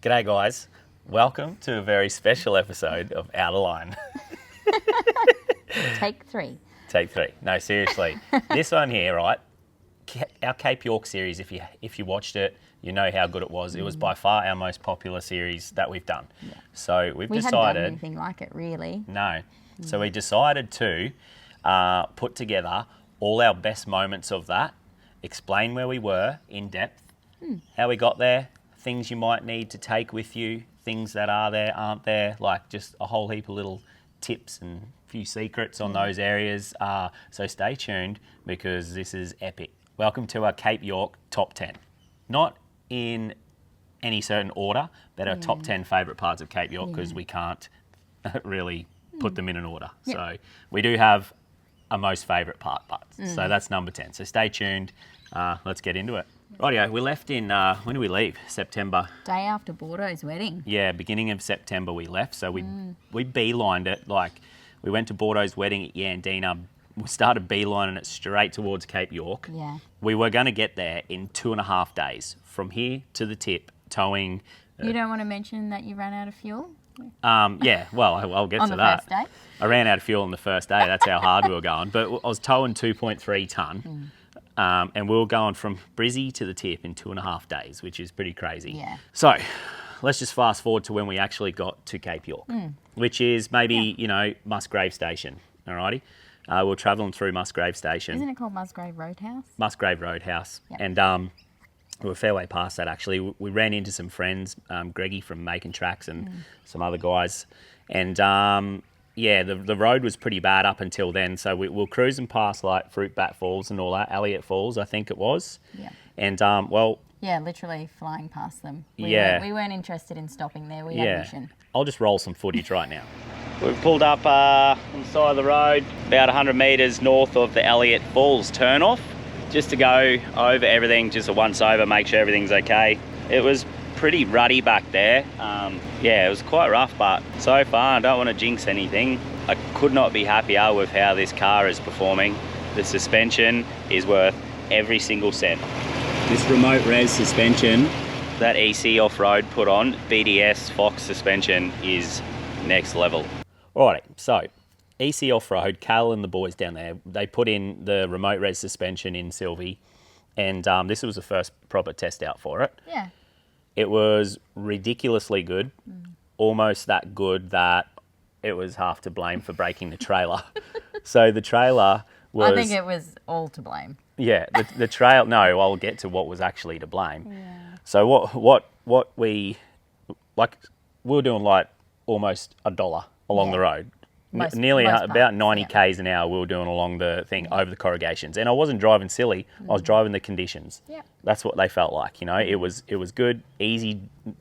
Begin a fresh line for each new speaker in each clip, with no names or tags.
G'day guys, welcome to a very special episode of Out of Line.
Take three.
Take three. No, seriously. This one here, right? Our Cape York series, if you watched it, you know how good it was. It was by far our most popular series that we've done. Yeah. So we decided...
hadn't done anything like it, really.
No. So we decided to put together all our best moments of that, explain where we were in depth, how we got there, things you might need to take with you, things that are there, aren't there, like just a whole heap of little tips and a few secrets on those areas. So stay tuned because this is epic. Welcome to our Cape York Top 10. Not in any certain order, but our top 10 favourite parts of Cape York because we can't really put them in an order. Yep. So we do have a most favourite parts. So that's number 10. So stay tuned. Let's get into it. Rightio, we left in, when did we leave? September.
Day after Bordeaux's wedding.
Yeah, beginning of September we left. So we beelined it, like we went to Bordeaux's wedding at Yandina. We started beelining it straight towards Cape York.
Yeah.
We were going to get there in 2.5 days from here to the tip, towing.
You don't want to mention that you ran out of fuel?
Yeah, well, I'll get to that.
On the first day?
I ran out of fuel on the first day. That's how hard we were going. But I was towing 2.3 tonne. And we were going from Brizzy to the tip in 2.5 days, which is pretty crazy.
Yeah.
So let's just fast forward to when we actually got to Cape York, which is maybe, Musgrave Station, alrighty? We were travelling through Musgrave Station.
Isn't it called Musgrave Roadhouse?
Musgrave Roadhouse. Yep. And we were a fair way past that, actually. We ran into some friends, Greggy from Making Tracks and some other guys. And, the road was pretty bad up until then. So we were cruising past, like, Fruitbat Falls and all that, Elliot Falls, I think it was.
Yeah.
And,
yeah, literally flying past them. We weren't interested in stopping there. We had a mission.
I'll just roll some footage right now. We've pulled up on the side of the road, about 100 metres north of the Elliot Falls turnoff, just to go over everything, just a once over, make sure everything's okay. It was pretty ruddy back there. It was quite rough, but so far I don't want to jinx anything. I could not be happier with how this car is performing. The suspension is worth every single cent. This remote res suspension that EC Offroad put on, BDS Fox suspension, is next level. Alrighty, so EC Offroad, Cal and the boys down there, they put in the remote res suspension in Sylvie, and this was the first proper test out for it.
Yeah.
It was ridiculously good, almost that good that it was half to blame for breaking the trailer. So the trailer was...
I think it was all to blame.
Yeah, the trail... No, I'll get to what was actually to blame. Yeah. So what we... Like, we were doing like almost $1 along the road. Nearly about 90 Ks an hour we were doing along the thing over the corrugations. And I wasn't driving silly, I was driving the conditions. Yeah. That's what they felt like, It was good, easy.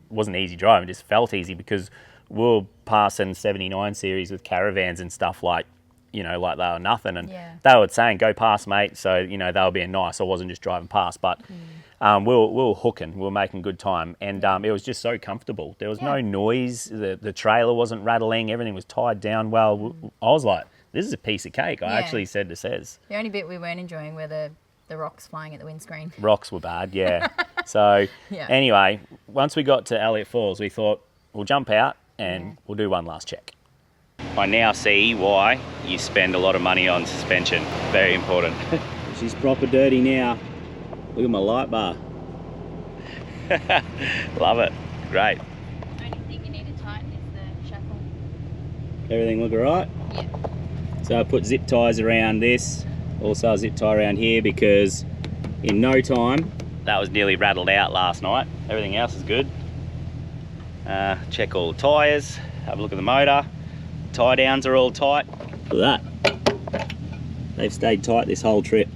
Wasn't easy driving, it just felt easy because we were passing 79 series with caravans and stuff like they were nothing. And they were saying, go past, mate. So, they were being nice. I wasn't just driving past, but we were hooking. We were making good time. And it was just so comfortable. There was no noise. The trailer wasn't rattling. Everything was tied down well. I was like, this is a piece of cake. I actually said to Sez.
The only bit we weren't enjoying were the rocks flying at the windscreen.
Rocks were bad, yeah. So anyway, once we got to Elliot Falls, we thought we'll jump out and we'll do one last check. I now see why you spend a lot of money on suspension. Very important. She's proper dirty now. Look at my light bar. Love it. Great.
The only thing you need to tighten is the shackle.
Everything look alright?
Yeah.
So I put zip ties around this. Also a zip tie around here because in no time, that was nearly rattled out last night. Everything else is good. Check all the tyres. Have a look at the motor. Tie downs are all tight. Look at that. They've stayed tight this whole trip.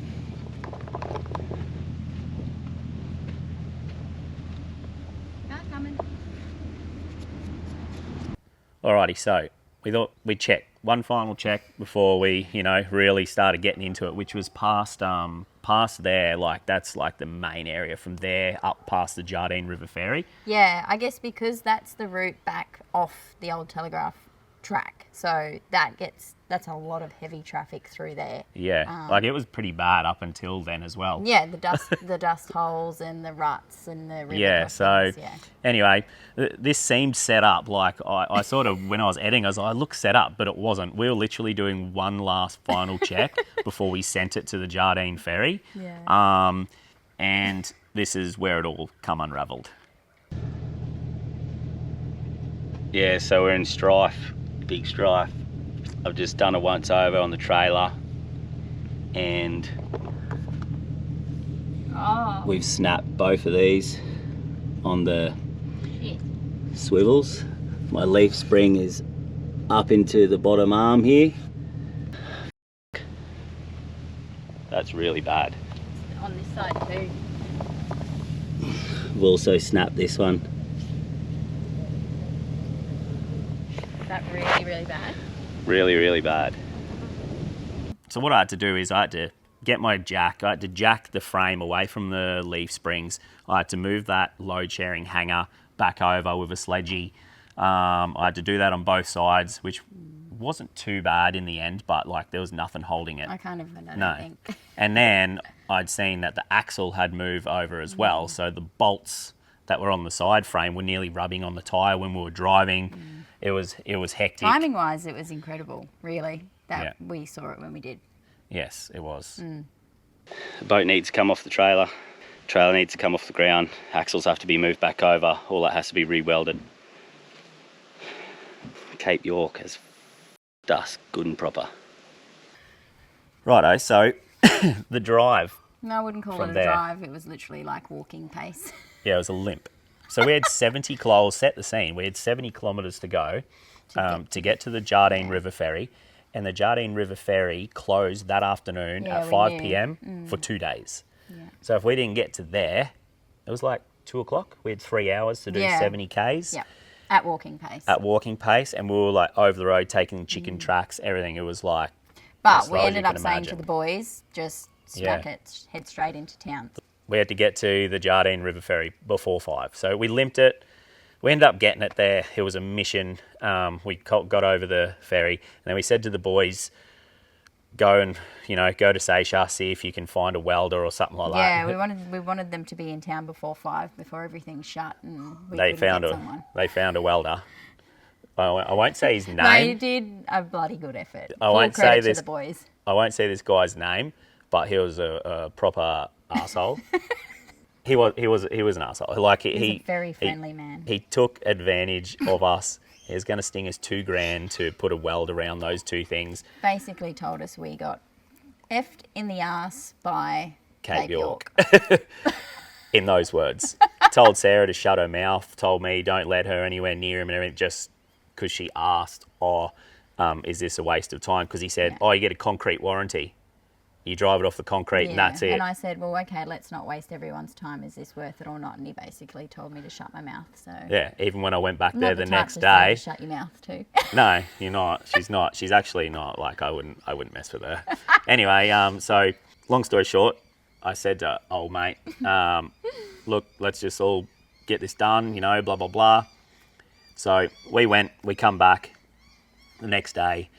Alrighty, so we thought we'd check one final check before we, really started getting into it, which was past there. Like that's like the main area from there up past the Doughboy River ferry.
Yeah, I guess because that's the route back off the old Telegraph track. So that's a lot of heavy traffic through there.
Yeah, like it was pretty bad up until then as well.
Yeah, the dust holes and the ruts and the river
crossings. Anyway, this seemed set up. Like I sort of, when I was editing, I was like, look set up, but it wasn't. We were literally doing one last final check before we sent it to the Jardine ferry.
Yeah.
And this is where it all come unravelled. Yeah, so we're in strife, big strife. I've just done a once over on the trailer and we've snapped both of these on the swivels. My leaf spring is up into the bottom arm here. That's really bad.
On this side too.
We've also snapped this one.
Is that really, really bad?
Really, really bad. So what I had to do is I had to get my jack. I had to jack the frame away from the leaf springs. I had to move that load sharing hanger back over with a sledgie. I had to do that on both sides, which wasn't too bad in the end, but like there was nothing holding it.
I kind of don't think.
And then I'd seen that the axle had moved over as well, so the bolts that were on the side frame were nearly rubbing on the tyre when we were driving. It was hectic.
Timing wise, it was incredible, really, that we saw it when we did.
Yes, it was. The boat needs to come off the trailer. Trailer needs to come off the ground. Axles have to be moved back over. All that has to be re-welded. Cape York has us good and proper. Righto, so the drive.
No, I wouldn't call it a drive. It was literally like walking pace. Yeah,
it was a limp. So we had 70 kilometres, set the scene, we had 70 kilometres to go to get to the Jardine River ferry. And the Jardine River ferry closed that afternoon at 5 p.m. For 2 days. Yeah. So if we didn't get to there, it was like 2 o'clock. We had 3 hours to do 70 Ks.
Yeah, at walking pace.
At walking pace, and we were like over the road taking chicken tracks, everything. It was like...
But we ended up saying to the boys, just smack it, head straight into town.
We had to get to the Jardine River ferry before 5. So we limped it. We ended up getting it there. It was a mission. We got over the ferry, and then we said to the boys, go and, go to Seychelles, see if you can find a welder or something like that.
Yeah, we wanted them to be in town before 5, before everything's shut, and
they found a welder. I won't say his name.
They did a bloody good effort.
I won't say this.
To the boys.
I won't say this guy's name, but he was a proper arsehole. He was an arsehole. Like
He's a very friendly man.
He took advantage of us. He was going to sting us $2,000 to put a weld around those two things.
Basically told us we got effed in the arse by Cape York.
In those words. Told Sarah to shut her mouth. Told me don't let her anywhere near him and everything, just because she asked, is this a waste of time? Because he said, you get a concrete warranty. You drive it off the concrete and that's it.
And I said, well, okay, let's not waste everyone's time. Is this worth it or not? And he basically told me to shut my mouth. So
even when I went back there the next day.
Shut your mouth too.
No, you're not. She's not. She's actually not. Like I wouldn't mess with her. Anyway, so long story short, I said to old mate, look, let's just all get this done. Blah blah blah. So we come back the next day,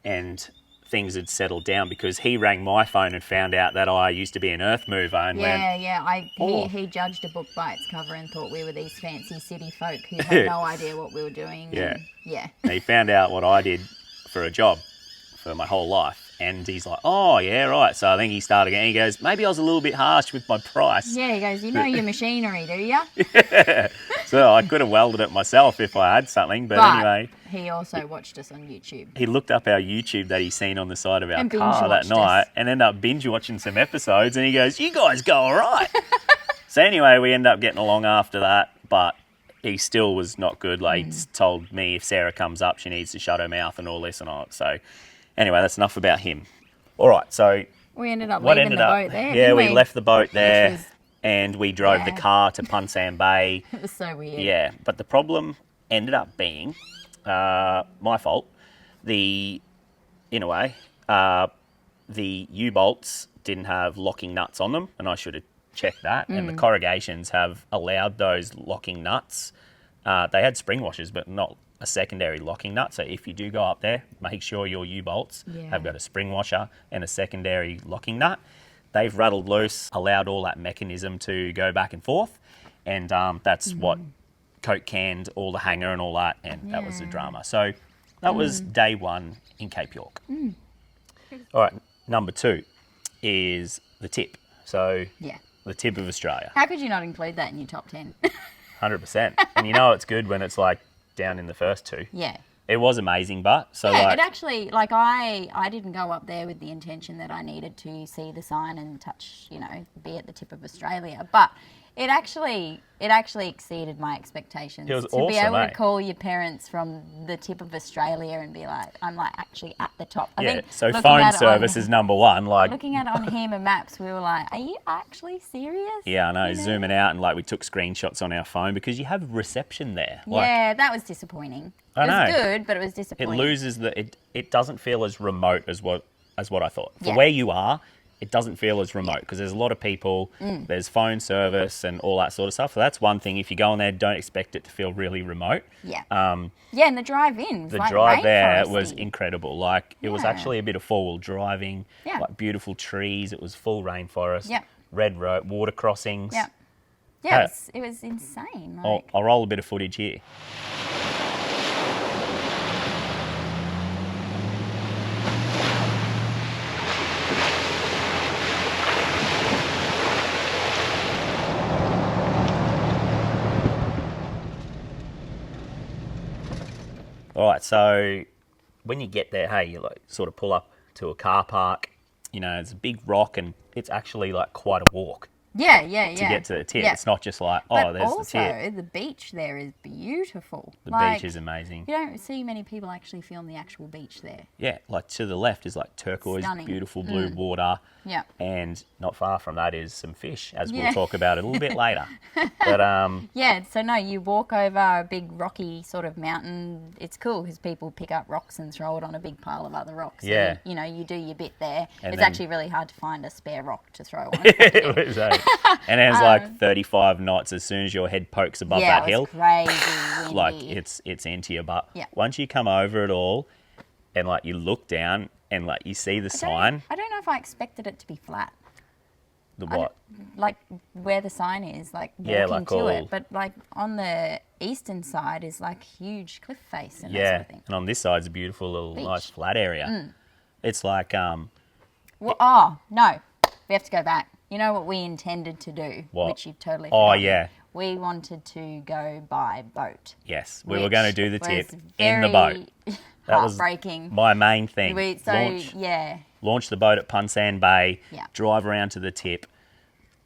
and things had settled down because he rang my phone and found out that I used to be an earth mover and
he judged a book by its cover and thought we were these fancy city folk who had no idea what we were doing.
Yeah.
And
he found out what I did for a job for my whole life. And he's like, oh, yeah, right. So I think he started again. He goes, maybe I was a little bit harsh with my price.
Yeah, he goes, you know your machinery, do you?
Yeah. So I could have welded it myself if I had something. But anyway.
He also watched us on YouTube.
He looked up our YouTube that he's seen on the side of our car that night and ended up binge watching some episodes. And he goes, you guys go all right. So anyway, we ended up getting along after that. But he still was not good. Like, he told me if Sarah comes up, she needs to shut her mouth and all this and all. So anyway, that's enough about him. All right, so
we ended up leaving the boat there.
Yeah, we left the boat there and we drove the car to Punsan Bay.
It was so weird.
Yeah, but the problem ended up being my fault. In a way, the U-bolts didn't have locking nuts on them, and I should have checked that. And the corrugations have allowed those locking nuts they had spring washers, but not a secondary locking nut. So if you do go up there, make sure your U-bolts have got a spring washer and a secondary locking nut. They've rattled loose, allowed all that mechanism to go back and forth, and that's what Coke canned all the hanger and all that, and that was the drama. So that was day one in Cape York. All right, number 2 is the tip. So the tip of Australia.
How could you not include that in your top 10?
100%. And you know it's good when it's like down in the first 2.
Yeah.
It was amazing, but so
yeah,
like...
it actually, like I didn't go up there with the intention that I needed to see the sign and touch, you know, be at the tip of Australia, but it actually exceeded my expectations.
It was
to
awesome,
be able
eh?
to call your parents from the tip of Australia and be like, I'm like actually at the top. I think
so phone service is number 1. Like
looking at it on HEMA Maps, we were like, are you actually serious?
Yeah, I know,
You know?
zooming out, and like we took screenshots on our phone because you have reception there. Like,
Yeah, that was disappointing.
I
It was
know.
good, but it was
it
disappointing.
loses it doesn't feel as remote as what I thought. For
Yeah.
where you are, it doesn't feel as remote because there's a lot of people, there's phone service and all that sort of stuff. So that's one thing. If you go on there, don't expect it to feel really remote.
Yeah. Yeah, and the drive in was
The
like
drive there
rainforesty.
was incredible. Like it was
Yeah.
actually a bit of 4-wheel driving,
Yeah.
like beautiful trees. It was full rainforest,
Yeah.
red road, water crossings.
Yeah. Yeah, it was insane. Like,
I'll roll a bit of footage here. All right, so when you get there, hey, you like sort of pull up to a car park. You know, it's a big rock, and it's actually like quite a walk
yeah.
to get to the tip.
Yeah.
It's not just like,
But
there's
also,
the tip.
the beach there is beautiful.
The
Like,
beach is amazing.
You don't see many people actually film the actual beach there.
Yeah, like to the left is like turquoise,
Stunning.
beautiful blue water.
Yeah.
And not far from that is some fish, as
Yeah.
we'll talk about a little bit later. But
Yeah, so no, you walk over a big rocky sort of mountain. It's cool because people pick up rocks and throw it on a big pile of other rocks.
Yeah.
And, you know, you do your bit there.
And
it's
then-
actually really hard to find a spare rock to throw on.
it was, and it was like 35 knots as soon as your head pokes above
yeah,
that
it
hill.
was crazy windy.
Like it's into you. But
Yeah.
once you come over it all and like you look down and like you see the sign,
I don't know if I expected it to be flat.
the what?
Like where the sign is, like walking
Yeah, like
to
all-
it, but like on the eastern side is like huge cliff face and that
Yeah,
sort of thing.
and on this side's a beautiful little
Beach.
nice flat area. It's like
Well, oh no, we have to go back. You know what we intended to do,
What?
which you've totally
Oh,
forgotten?
yeah.
We wanted to go by boat.
yes, we were going to do the
which
tip
was
in the boat.
very
That was
heartbreaking.
my main thing.
Yeah,
Launch the boat at Punsan Bay,
Yeah.
drive around to the tip.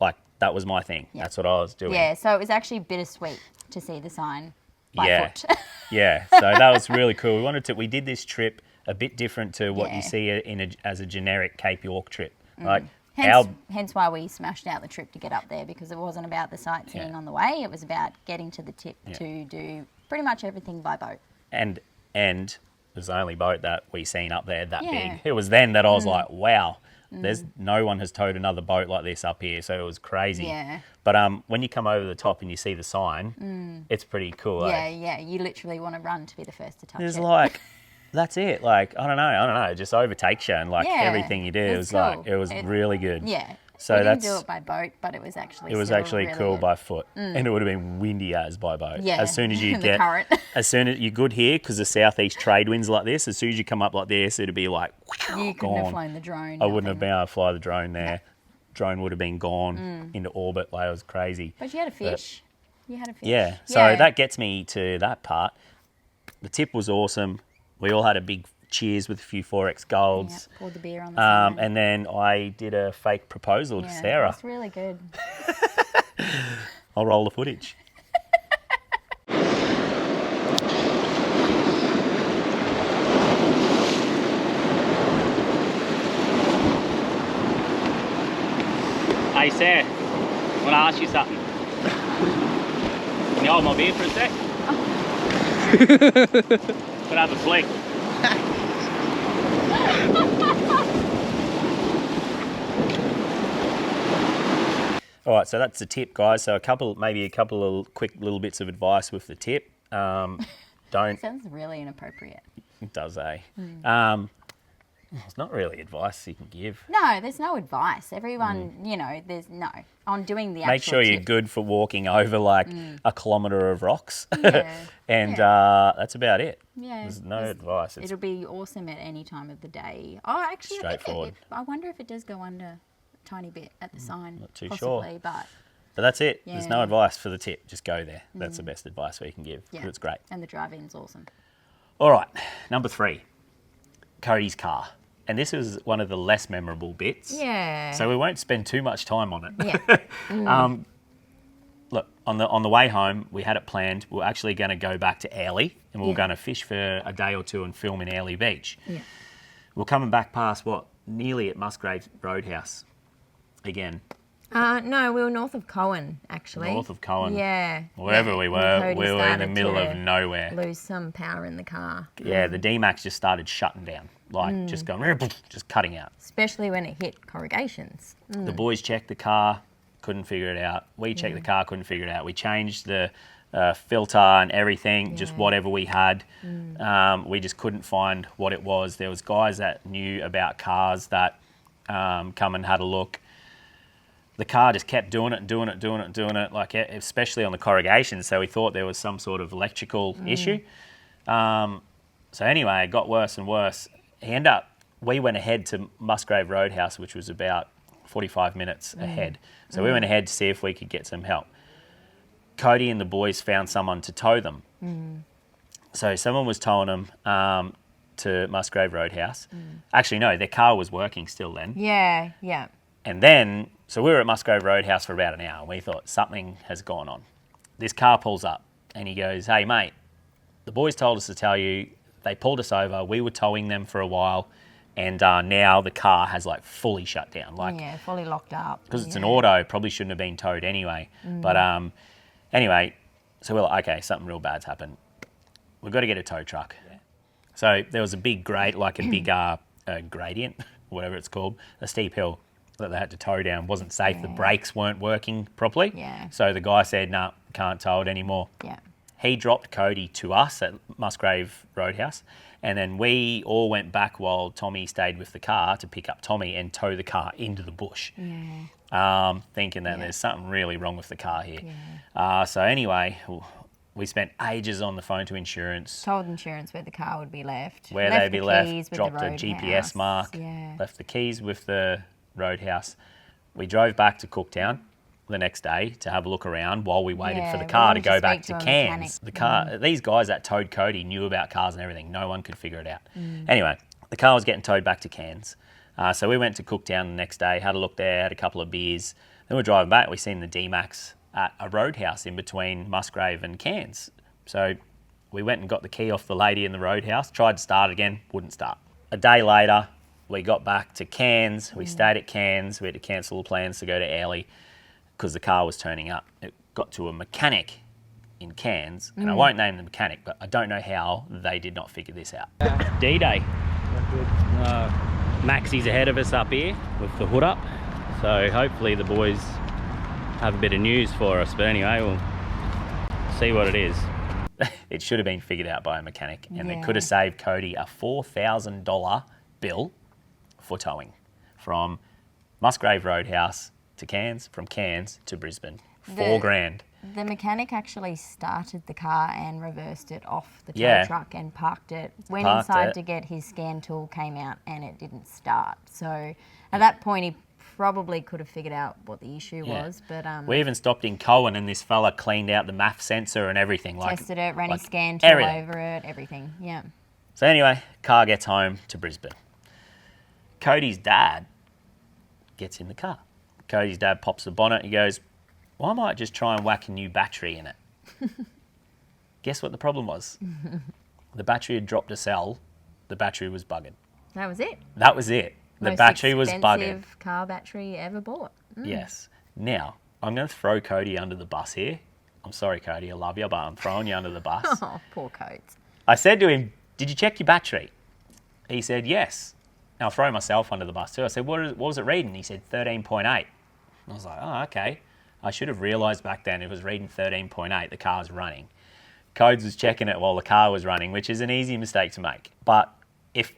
Like that was my thing.
Yeah.
That's what I was doing.
yeah. So it was actually bittersweet to see the sign by
Yeah.
foot.
Yeah, so that was really cool. We did this trip a bit different to what
Yeah.
you see as a generic Cape York trip. Like our
Hence why we smashed out the trip to get up there, because it wasn't about the sightseeing
Yeah.
on the way. It was about getting to the tip to do pretty much everything by boat.
and it was the only boat that we seen up there that
Yeah.
big. It was then that I was like, wow, there's no one has towed another boat like this up here, so it was crazy.
Yeah.
But when you come over the top and you see the sign, it's pretty cool.
Yeah,
eh?
yeah. You literally want to run to be the first to touch
There's
it.
like, that's it. Like I don't know, it just overtakes you, and like
Yeah,
everything you do, it was
it's cool.
like it was really good.
Yeah.
So
we didn't
that's
do it by boat, but it was actually
it was
still
actually
really
cool
good.
by foot, and it would have been windy as by boat.
Yeah,
As soon as you
the
get,
current.
as soon as you're good here, because the southeast trade winds like this. As soon as you come up like this, it'd be like
You couldn't
gone.
have flown the drone.
I wouldn't have
nothing.
been able to fly the drone there. Drone would have been gone into orbit. Like it was crazy.
But you had a fish. You had a fish.
Yeah. So that gets me to that part. The tip was awesome. We all had a big cheers with a few 4X golds.
Yeah, poured the beer on the side.
And then I did a fake proposal to
Yeah,
Sarah.
It's really good.
I'll roll the footage. Hey Sarah, I want to ask you something. Can you hold my beer for a sec? But have a flick. All right, so that's the tip, guys. So maybe a couple of quick little bits of advice with the tip. Don't.
Sounds really inappropriate.
It does, eh? It's not really advice you can give.
No, there's no advice. Everyone, there's no on doing the actual
Make sure you're good for walking over like a kilometre of rocks.
Yeah.
And that's about it.
Yeah.
There's no advice. It's
It'll be awesome at any time of the day. Oh, actually,
straightforward.
I wonder if it does go under a tiny bit at the sign.
Not too
possibly,
sure.
But
that's it.
Yeah.
There's no advice for the tip. Just go there. That's the best advice we can give.
yeah,
But it's great.
And the drive-in's awesome.
All right, number 3, Cody's car. And this was one of the less memorable bits.
Yeah.
So we won't spend too much time on it.
Yeah.
Look, on the way home, we had it planned. We were actually going to go back to Airlie, and we were going to fish for a day or two and film in Airlie Beach.
Yeah.
We're coming back past nearly at Musgrave Roadhouse again.
No, we were north of Cowan, actually.
North of Cowan.
Yeah.
Wherever we were, we were in the middle of nowhere.
Lose some power in the car.
Yeah, the D-Max just started shutting down, just going, just cutting out.
Especially when it hit corrugations.
The boys checked the car, couldn't figure it out. We checked the car, couldn't figure it out. We changed the filter and everything, just whatever we had. We just couldn't find what it was. There was guys that knew about cars that come and had a look. The car just kept doing it, like especially on the corrugation. So we thought there was some sort of electrical issue. So anyway, it got worse and worse. We went ahead to Musgrave Roadhouse, which was about 45 minutes ahead. So we went ahead to see if we could get some help. Cody and the boys found someone to tow them. So someone was towing them to Musgrave Roadhouse. Actually, no, their car was working still then.
Yeah, yeah.
And then, so we were at Musgrave Roadhouse for about an hour, and we thought something has gone on. This car pulls up, and he goes, "Hey, mate, the boys told us to tell you, they pulled us over, we were towing them for a while, and now the car has like fully shut down."
Fully locked up.
Because it's an auto, probably shouldn't have been towed anyway. But anyway, so we're like, okay, something real bad's happened. We've got to get a tow truck. So there was a big gradient, whatever it's called, a steep hill that they had to tow down. Wasn't safe. The brakes weren't working properly.
Yeah.
So the guy said, "No, can't tow it anymore."
Yeah.
He dropped Cody to us at Musgrave Roadhouse, and then we all went back while Tommy stayed with the car to pick up Tommy and tow the car into the bush. Thinking that there's something really wrong with the car here. So anyway, we spent ages on the phone to insurance.
Told insurance where the car would be left.
Where they'd be left, dropped a GPS mark, left the keys with the Roadhouse. We drove back to Cooktown the next day to have a look around while we waited for the car to go back to Cairns. The car, these guys that towed Cody knew about cars and everything. No one could figure it out. Anyway, the car was getting towed back to Cairns. So we went to Cooktown the next day, had a look there, had a couple of beers. Then we're driving back. We seen the D-Max at a roadhouse in between Musgrave and Cairns. So we went and got the key off the lady in the roadhouse, tried to start again, wouldn't start. A day later, we got back to Cairns. We stayed at Cairns. We had to cancel all plans to go to Airlie because the car was turning up. It got to a mechanic in Cairns, and I won't name the mechanic, but I don't know how they did not figure this out. D-Day. Maxie's ahead of us up here with the hood up, so hopefully the boys have a bit of news for us. But anyway, we'll see what it is. It should have been figured out by a mechanic, and it could have saved Cody a $4,000 bill for towing from Musgrave Roadhouse to Cairns, from Cairns to Brisbane. $4,000.
The mechanic actually started the car and reversed it off the tow truck and parked it. Went inside to get his scan tool, came out and it didn't start. So at that point he probably could have figured out what the issue was. But
we even stopped in Cowan and this fella cleaned out the MAF sensor and everything.
Tested it, ran his scan tool over it, everything. Yeah.
So anyway, car gets home to Brisbane. Cody's dad gets in the car. Cody's dad pops the bonnet. He goes, "Well, I might just try and whack a new battery in it." Guess what the problem was? The battery had dropped a cell. The battery was buggered.
That was it.
That was it. The battery was buggered.
Most expensive car battery ever bought.
Yes. Now, I'm going to throw Cody under the bus here. I'm sorry, Cody. I love you, but I'm throwing you under the bus.
Oh, poor Coates.
I said to him, "Did you check your battery?" He said, "Yes." Now, I'll throw myself under the bus too. I said, what was it reading? He said 13.8. I was like, "Oh, okay." I should have realised back then it was reading 13.8, the car's running. Codes was checking it while the car was running, which is an easy mistake to make. But if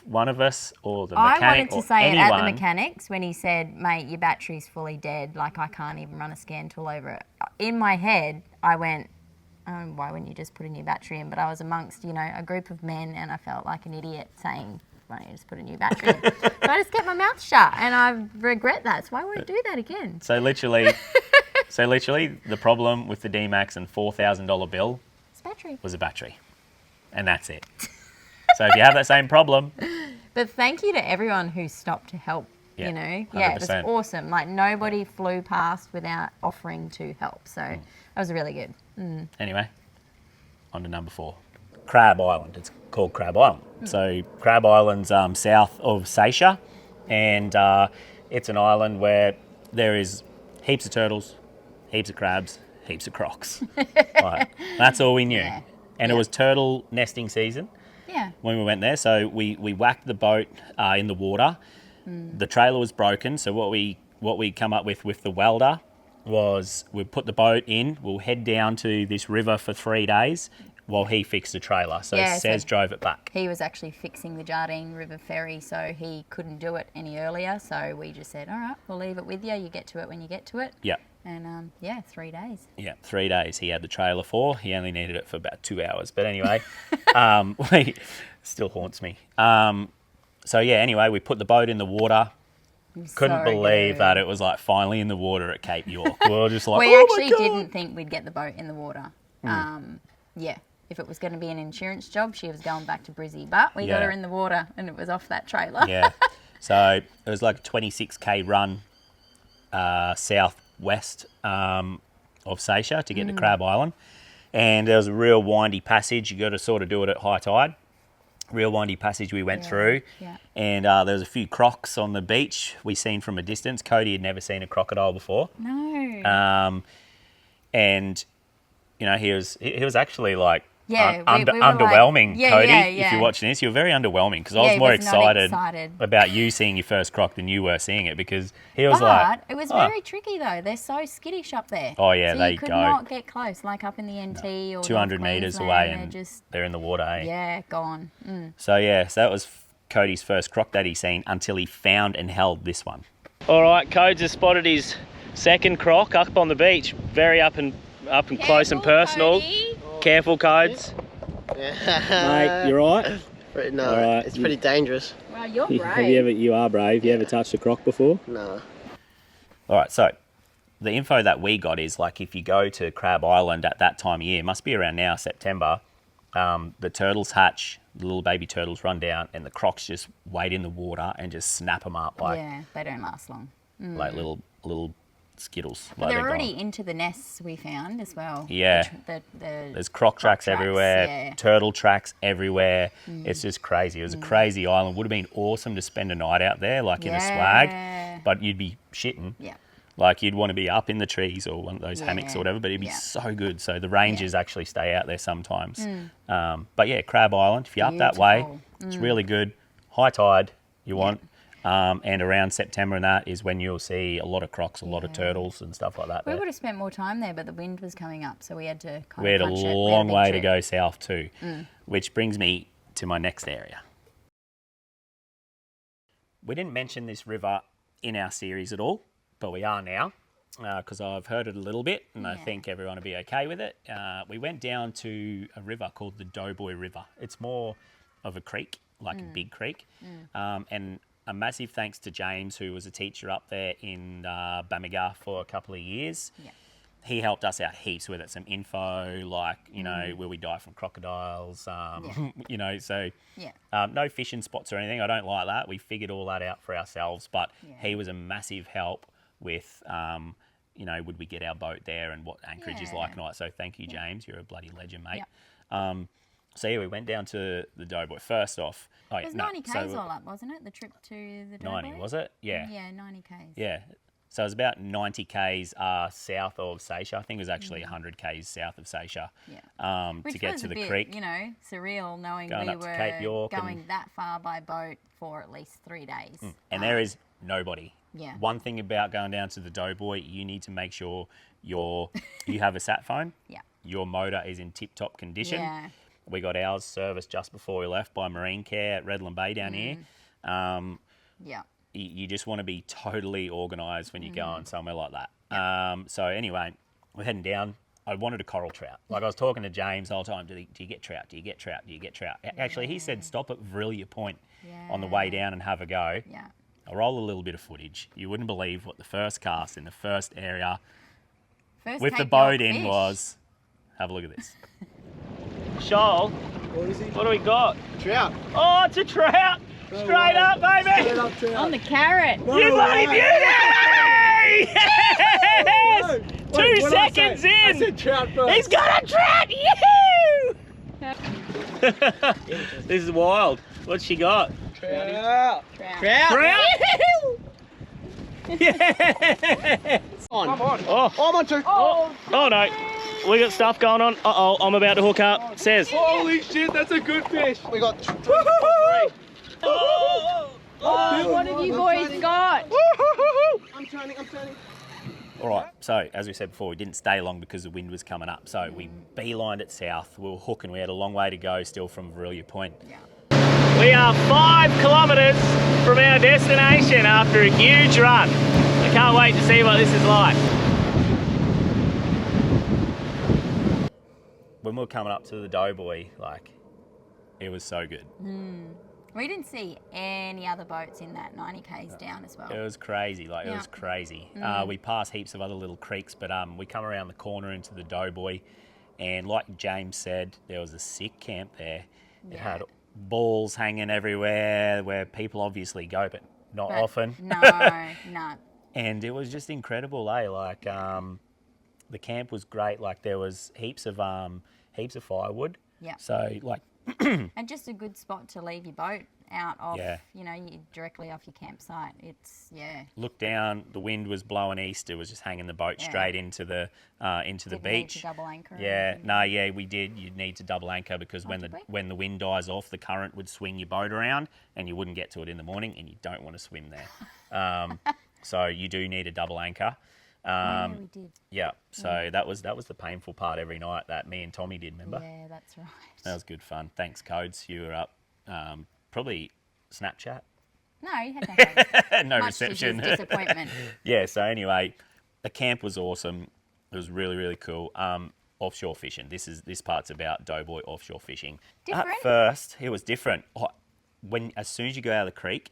one of us or the mechanic or anyone...
I wanted to say it at the mechanics when he said, mate, your battery's fully dead, like I can't even run a scan tool over it. In my head, I went, why wouldn't you just put a new battery in? But I was amongst, a group of men and I felt like an idiot saying, why don't you just put a new battery in? So I just kept my mouth shut and I regret that. So I won't do that again.
So literally, the problem with the D-Max and $4,000 bill was a battery. And that's it. So if you have that same problem...
But thank you to everyone who stopped to help, 100%. Yeah, it was awesome. Like, nobody flew past without offering to help. So that was really good.
Anyway, on to number 4. Crab Island. It's called Crab Island. So Crab Island's south of Seisha, and it's an island where there is heaps of turtles, heaps of crabs, heaps of crocs. Right. That's all we knew. Yeah. And it was turtle nesting season when we went there. So we whacked the boat in the water. The trailer was broken. So what we come up with the welder was we put the boat in. We'll head down to this river for 3 days while he fixed the trailer. So Sez drove it back.
He was actually fixing the Jardine River ferry, so he couldn't do it any earlier. So we just said, all right, we'll leave it with you. You get to it when you get to it.
Yeah.
And 3 days.
Yeah, 3 days he had the trailer for. He only needed it for about 2 hours. But anyway, still haunts me. Anyway, we put the boat in the water. Couldn't believe that it was like finally in the water at Cape York. We were just like,
we actually didn't think we'd get the boat in the water. If it was going to be an insurance job, she was going back to Brizzy. But we got her in the water and it was off that trailer.
Yeah. So it was like a 26k run southwest of Seisha to get to Crab Island. And there was a real windy passage. You got to sort of do it at high tide. Real windy passage we went through. Yeah. And there was a few crocs on the beach we seen from a distance. Cody had never seen a crocodile before.
No.
And, he was actually like, underwhelming, like, Cody. If you're watching this, you're very underwhelming because I was more excited about you seeing your first croc than you were seeing it because he was
it was very tricky though. They're so skittish up there.
Oh yeah,
so you could not get close, like up in the NT or
200 metres away, and they're in the water.
Yeah, gone.
So that was Cody's first croc that he's seen until he found and held this one. All right, Codes has spotted his second croc up on the beach, very up and close and personal.
Cody.
Careful, Codes. Mate, you right?
No, right. It's pretty dangerous.
Well, you're brave.
You are brave. You ever touched a croc before?
No.
All right, so the info that we got is like if you go to Crab Island at that time of year, must be around now, September, the turtles hatch, the little baby turtles run down, and the crocs just wade in the water and just snap them up.
They don't last long.
Like little Skittles.
But they're already into the nests we found as well.
Yeah. There's croc tracks everywhere, turtle tracks everywhere. It's just crazy. It was a crazy island. Would have been awesome to spend a night out there, like in a swag, but you'd be shitting.
Yeah.
Like you'd want to be up in the trees or one of those hammocks or whatever, but it'd be so good. So the rangers actually stay out there sometimes. But Crab Island, if you're up that way, it's really good. High tide you want. And around September and that is when you'll see a lot of crocs, a lot of turtles and stuff like that.
We would have spent more time there, but the wind was coming up, so we had to kind of
We had a long way to go south too, which brings me to my next area. We didn't mention this river in our series at all, but we are now because I've heard it a little bit and I think everyone will be okay with it. We went down to a river called the Doughboy River. It's more of a creek, like a big creek, and a massive thanks to James, who was a teacher up there in Bamaga for a couple of years. Yeah. He helped us out heaps with it. Some info, like, where we die from crocodiles, no fishing spots or anything. I don't like that. We figured all that out for ourselves. But he was a massive help with, would we get our boat there and what anchorage is like and all that. So thank you, James. You're a bloody legend, mate. Yeah. We went down to the Doughboy. First off...
It was 90 Ks all up, wasn't it? The trip to the Doughboy?
90, was it? Yeah.
Yeah, 90 Ks.
Yeah. So it was about 90 Ks south of Seisha. I think it was actually 100 Ks south of Seisha to get to the creek.
Surreal knowing we were going that far by boat for at least 3 days.
And there is nobody
Yeah.
One thing about going down to the Doughboy, you need to make sure you have a sat phone.
Yeah.
Your motor is in tip-top condition.
Yeah.
We got ours serviced just before we left by Marine Care at Redland Bay down here.
Yeah.
You just want to be totally organised when you're going somewhere like that. So anyway, we're heading down. I wanted a coral trout. Like I was talking to James the whole time, do you get trout? Do you get trout? Do you get trout? Actually, he said stop at Vrillia Point on the way down and have a go.
Yeah.
I'll roll a little bit of footage. You wouldn't believe what the first cast in the first area with the boat in was. Have a look at this. Shoal, what do we got?
Trout.
Oh, it's a trout! Straight up, baby!
Straight up trout.
On the carrot.
No
You bloody
way.
beauty! Yes!
Wait,
2
what did I
seconds
say? I
in!
said trout first.
He's got a trout! Yahoo! This is wild. What's she got?
Trout.
Trout! Yes!
On.
Oh,
I'm on two.
oh no. We got stuff going on. Uh-oh, I'm about to hook up. Says.
Holy shit, that's a good fish. We got three.
What have you boys got?
I'm turning.
All right, so as we said before, we didn't stay long because the wind was coming up. So we beelined it south. We were hooking. We had a long way to go still from Vrillia Point.
Yeah.
We are 5 kilometres from our destination after a huge run. I can't wait to see what this is like. When we were coming up to the Doughboy, like, it was so good.
We didn't see any other boats in that 90 k's down as well.
It was crazy, like, it
Yeah.
was crazy. We passed heaps of other little creeks, but we come around the corner into the Doughboy, and like James said, there was a sick camp there. It had balls hanging everywhere where people obviously go, but not often.
No, no.
And it was just incredible, eh? Like, the camp was great. Like, there was heaps of firewood.
Yeah.
So, like,
And just a good spot to leave your boat out of, directly off your campsite. It's,
look down, the wind was blowing east. It was just hanging the boat straight into the
Didn't need
beach.
to double anchor.
Yeah, we did. You'd need to double anchor because when the wind dies off, the current would swing your boat around and you wouldn't get to it in the morning, and you don't want to swim there. So you do need a double anchor.
Yeah, we did.
Yeah, so that was the painful part every night that me and Tommy did, remember?
Yeah, that's right.
That was good fun. Thanks, Codes. You were up. Probably Snapchat.
No, you had to have
No
much to
reception.
his disappointment.
Yeah, so anyway, the camp was awesome. It was really, really cool. Offshore fishing. This part's about Doughboy offshore fishing.
Different?
At first, it was different. As soon as you go out of the creek,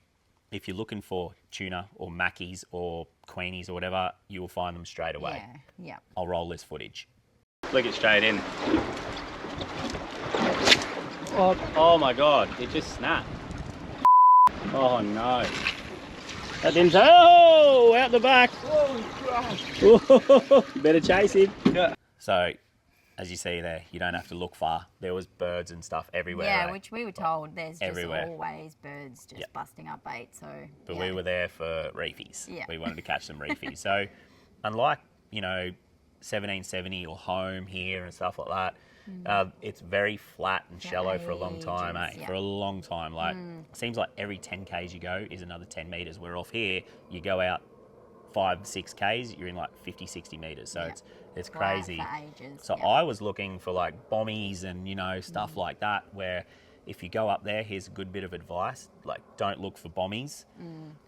if you're looking for tuna or mackies or queenies or whatever, you will find them straight away.
Yeah.
I'll roll this footage. Flick it straight in. Oh my God, it just snapped. Oh no. That didn't, oh, out the back.
Holy crap.
Better chase him.
Yeah.
So, as you see there, you don't have to look far. There was birds and stuff everywhere.
Yeah,
right?
which we were told there's just
Everywhere.
always birds just busting up bait. So,
But we were there for reefies.
Yeah.
We wanted to catch some reefies. So, unlike, 1770 or home here and stuff like that, it's very flat and shallow for a long time,
ages, yeah.
For a long time. Like, it seems like every 10 k's you go is another 10 metres. Where off here, you go out 5, 6 k's, you're in like 50, 60 metres. So it's crazy.
For ages.
So I was looking for like bommies and, stuff like that, where if you go up there, here's a good bit of advice. Like, don't look for bommies.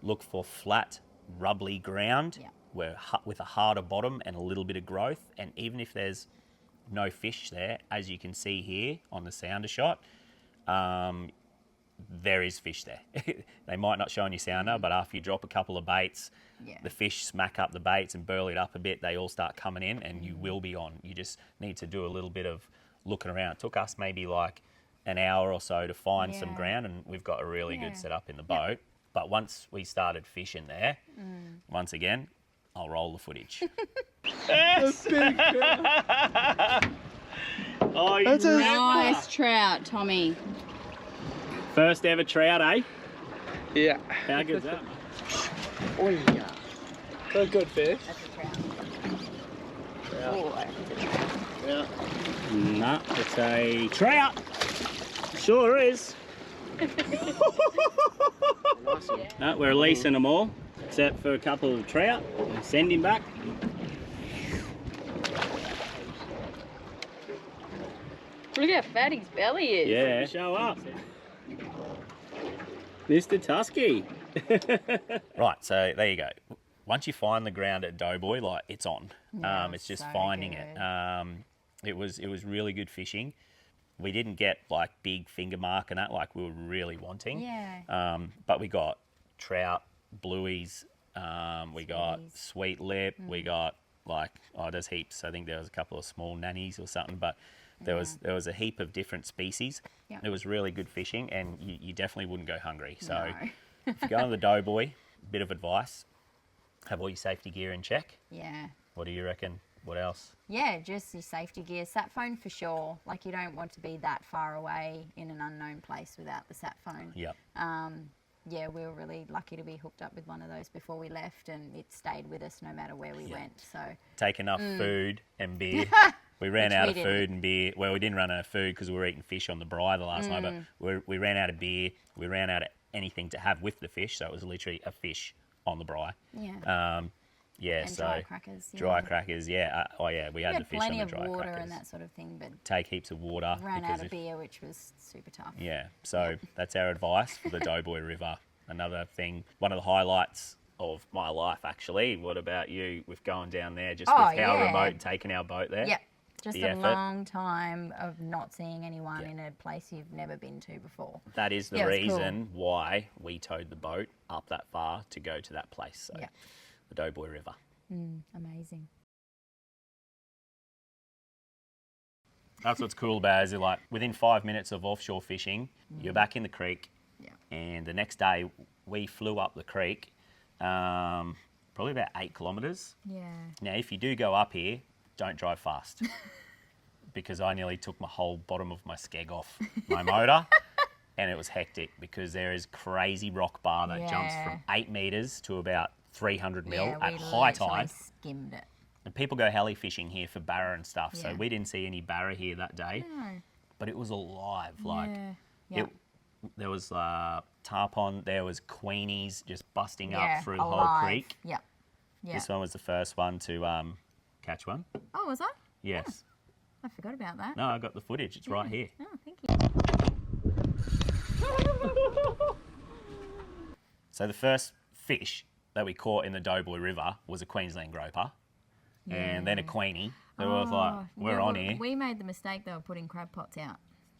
Look for flat, rubbly ground with a harder bottom and a little bit of growth. And even if there's no fish there, as you can see here on the sounder shot, there is fish there. They might not show on your sounder, but after you drop a couple of baits, the fish smack up the baits and burl it up a bit, they all start coming in and you will be on. You just need to do a little bit of looking around. It took us maybe like an hour or so to find some ground, and we've got a really good setup in the boat. But once we started fishing there, once again, I'll roll the footage. Yes! Oh,
That's a
Nice trout, Tommy.
first ever trout, eh?
Yeah.
How good's that?
Oh yeah. That's a good fish.
That's a trout.
Yeah.
No, it's a trout. Sure is. No, we're releasing them all, except for a couple of trout. Send him back.
Look how fat his belly is.
Yeah, show up. Mr. Tusky. Right, so there you go. Once you find the ground at Doughboy, like, it's on.
Yeah,
It's just
so
finding
good.
it. It was really good fishing. We didn't get like big finger mark and that like we were really wanting.
Yeah.
But we got trout, blueies, we got
Sweeties.
sweet lip, we got like, oh, there's heaps. I think there was a couple of small nannies or something, but there was a heap of different species.
Yeah.
It was really good fishing, and you definitely wouldn't go hungry. So
No.
if you go on the Doughboy, bit of advice, have all your safety gear in check.
Yeah.
What do you reckon? What else?
Yeah, just your safety gear. Sat phone for sure. Like, you don't want to be that far away in an unknown place without the sat phone.
Yep.
Yeah, we were really lucky to be hooked up with one of those before we left, and it stayed with us no matter where we went. So
Take enough food and beer. We ran
Which
out
we
of
didn't.
food and beer. Well, we didn't run out of food because we were eating fish on the braai the last night, but we ran out of beer. We ran out of anything to have with the fish, so it was literally a fish on the braai.
yeah,
Yeah,
and
so
dry crackers. Yeah.
dry crackers, yeah. Oh, yeah, we
We
had
had
the fish on
plenty
the
of
dry
water
crackers.
and that sort of thing, but
Take heaps of water.
ran
because
out of
if-
beer, which was super tough.
Yeah, so that's our advice for the Doughboy River. Another thing, one of the highlights of my life, actually. What about you with going down there, just
Oh,
with how
yeah.
remote, taking our boat there?
Yep. Just
The
a
effort.
long time of not seeing anyone
Yeah.
in a place you've never been to before.
That is the
Yeah, it was cool.
reason why we towed the boat up that far to go to that place. So
Yeah.
the Doughboy River.
Amazing.
That's what's cool about it, is like within 5 minutes of offshore fishing, you're back in the creek.
Yeah.
And the next day we flew up the creek, probably about 8 kilometres.
Yeah.
Now, if you do go up here, don't drive fast because I nearly took my whole bottom of my skeg off my motor, and it was hectic because there is crazy rock bar that jumps from 8 metres to about 300 mil
Yeah,
at
we
high
literally
tide.
skimmed it.
And people go heli fishing here for barra and stuff, so
Yeah.
we didn't see any barra here that day,
No.
but it was alive. Like
Yeah. Yep.
there was tarpon, there was queenies just busting
Yeah,
up through the whole
alive.
creek.
Yep. Yeah.
This one was the first one to catch one.
Oh, was I?
Yes.
I forgot about that.
No, I got the footage. It's right here.
Oh, thank you.
So the first fish that we caught in the Doughboy River was a Queensland groper, and then a queenie. They were like, we're on here.
We made the mistake though of putting crab pots out.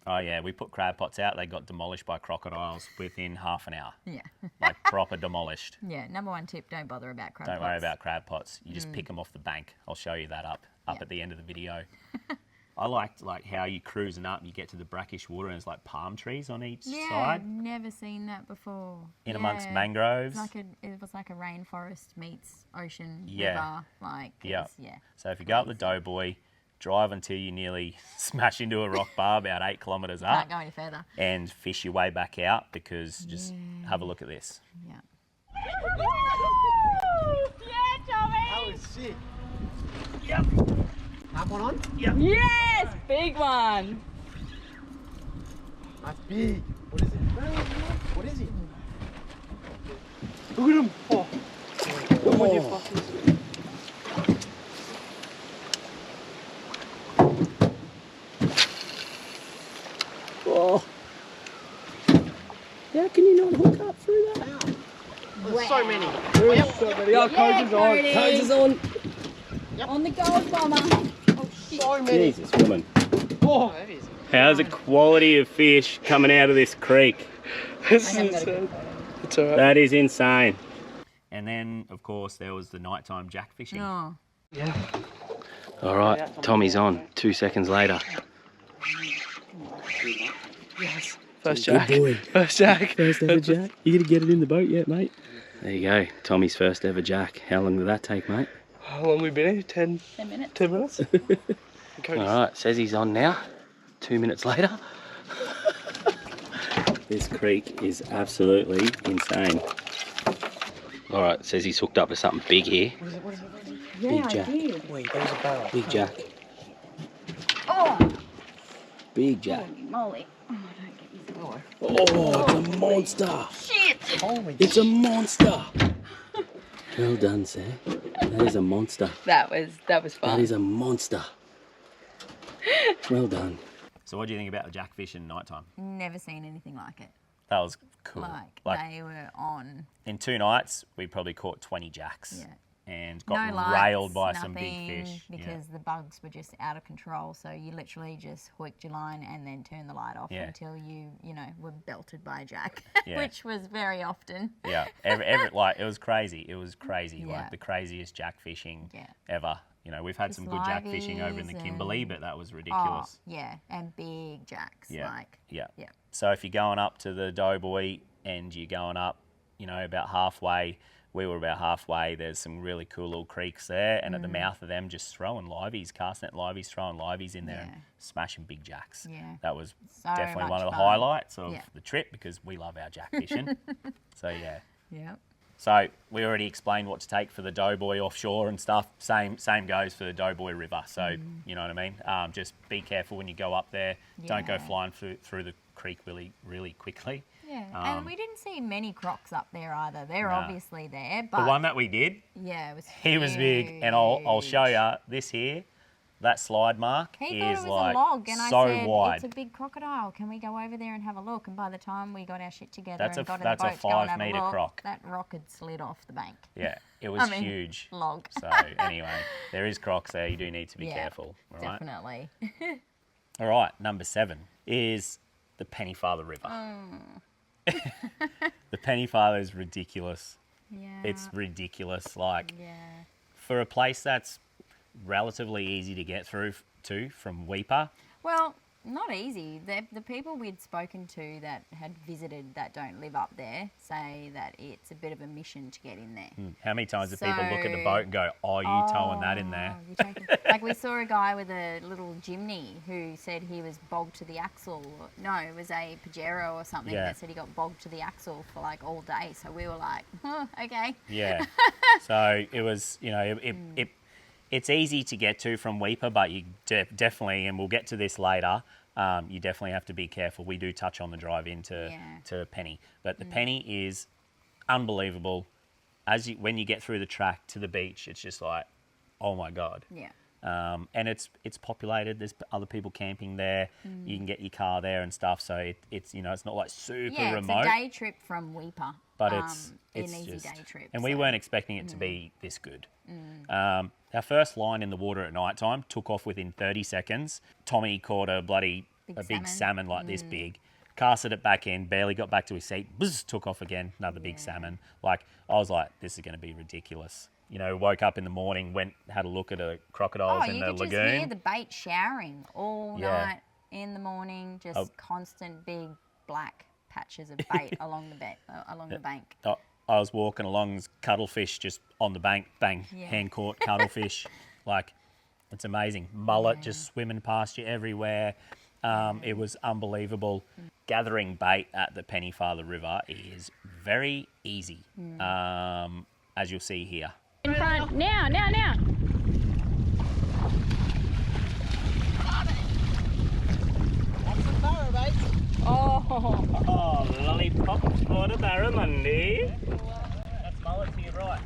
Oh yeah, we put crab pots out. They got demolished by crocodiles within half an hour.
Yeah.
Like proper demolished.
Yeah. Number one tip: don't bother about crab
Don't
pots.
worry about crab pots. You just pick them off the bank. I'll show you that up
Yeah.
at the end of the video. I liked like how you cruising up, you get to the brackish water, and there's like palm trees on each
Yeah,
side,
never seen that before.
in amongst
Yeah.
mangroves.
It was like a rainforest meets ocean,
Yeah.
river. Like, it
Yeah.
was- yeah.
So if you go up the Doughboy, drive until you nearly smash into a rock bar about 8 kilometres up,
Can't go any further.
and fish your way back out, because just have a look at this.
Yeah.
That was sick.
Yep.
Have one on?
Yes, big one.
That's big. What is it? What is it? Look at him. Oh. Come on, you fuckers. Oh. How can you not hook up through that? There's so many. There's so many. Our coach is on. Coach is on.
On the gold bomber.
So many.
Jesus, woman.
Oh.
How's the quality of fish coming out of this creek?
This is insane. It's alright.
That is insane. And then, of course, there was the nighttime jack fishing.
Oh.
Yeah.
All right, Tommy's on. 2 seconds later.
Yes. First jack. First jack. First ever jack. You gonna get it in the boat yet, mate?
There you go, Tommy's first ever jack. How long did that take, mate?
How long we been here? 10
minutes.
10 minutes?
All right, says he's on now. 2 minutes later. This creek is absolutely insane. All right, says he's hooked up to something big here.
What is it? What is it?
Yeah,
Big jack.
I did.
Wait, there's a barrel.
Big jack.
Oh,
Big jack.
Holy moly. Oh, don't get me started.
Oh, it's a monster.
Shit.
It's a monster. Well done, Sam. That is a monster.
That was fun.
That is a monster. Well done.
So what do you think about the jackfish in night time?
Never seen anything like it.
That was cool.
Like they were on.
In 2 nights, we probably caught 20 jacks.
Yeah.
And got
No lights,
railed by some big
nothing,
fish.
because the bugs were just out of control. So you literally just hooked your line and then turned the light off until you were belted by a jack, which was very often.
Yeah, like it was crazy. It was crazy,
Yeah.
like the craziest jack fishing ever. You know, we've had some good jack fishing over in the Kimberley, but that was ridiculous.
Oh, yeah, and big jacks.
Yeah,
Like,
yeah.
yeah.
So if you're going up to the Doughboy and you're going up, about halfway. We were about halfway. There's some really cool little creeks there, and at the mouth of them, just throwing liveys, cast net liveys, throwing liveys in there, and smashing big jacks.
Yeah.
That was
So
definitely one of the
much fun.
highlights of the trip, because we love our jack fishing. So yeah.
Yeah.
So we already explained what to take for the Doughboy offshore and stuff. Same goes for the Doughboy River. So you know what I mean. Just be careful when you go up there. Don't go flying through the creek really quickly.
Yeah, and we didn't see many crocs up there either. They're obviously there, but
The one that we did, he was big, and I'll show you this here. That slide mark
He
is
thought it was
like
a log, and
so
I said,
wide.
"It's a big crocodile. Can we go over there and have a look?" And by the time we got our shit together
That's
and
a-
got in
that's a
the boat to go and have
5 metre
look,
croc.
that rock had slid off the bank.
Yeah, it was huge.
Log.
So anyway, there is crocs there. You do need to be careful. All right.
Definitely.
All right. Number 7 is the Pennyfather River. The Pennyfather is ridiculous.
Yeah.
It's ridiculous. Like
Yeah.
for a place that's relatively easy to get through to from Weipa.
Well, not easy. The people we'd spoken to that had visited that don't live up there say that it's a bit of a mission to get in there.
How many times do people look at the boat and go, "Oh, you towing that in there?"
Like we saw a guy with a little Jimny who said he was bogged to the axle. No, it was a Pajero or something that said he got bogged to the axle for like all day. So we were like, oh, okay.
Yeah. So it was, it's easy to get to from Weipa, but you definitely, and we'll get to this later, you definitely have to be careful. We do touch on the drive into to Penny, but the Penny is unbelievable. When you get through the track to the beach, it's just like, oh my God.
Yeah.
And it's populated. There's other people camping there. You can get your car there and stuff. So it's it's not like super remote.
It's a day trip from Weipa.
But it's
an easy
just,
day trip.
and we weren't expecting it to be this good. Our first line in the water at night time took off within 30 seconds. Tommy caught a big salmon like this big, casted it back in, barely got back to his seat, took off again, another big salmon. Like, I was like, this is going to be ridiculous. Woke up in the morning, had a look at the crocodiles in the lagoon.
You could just hear the bait showering all night in the morning, just constant big black patches of bait along the bank.
I was walking along, cuttlefish just on the bank, bang, hand caught cuttlefish. Like, it's amazing. Mullet just swimming past you everywhere. It was unbelievable. Gathering bait at the Pennyfather River is very easy, as you'll see here.
In front, now.
That's a barra, mate.
Oh, lollipop for the barramundi. That's mullet to your right.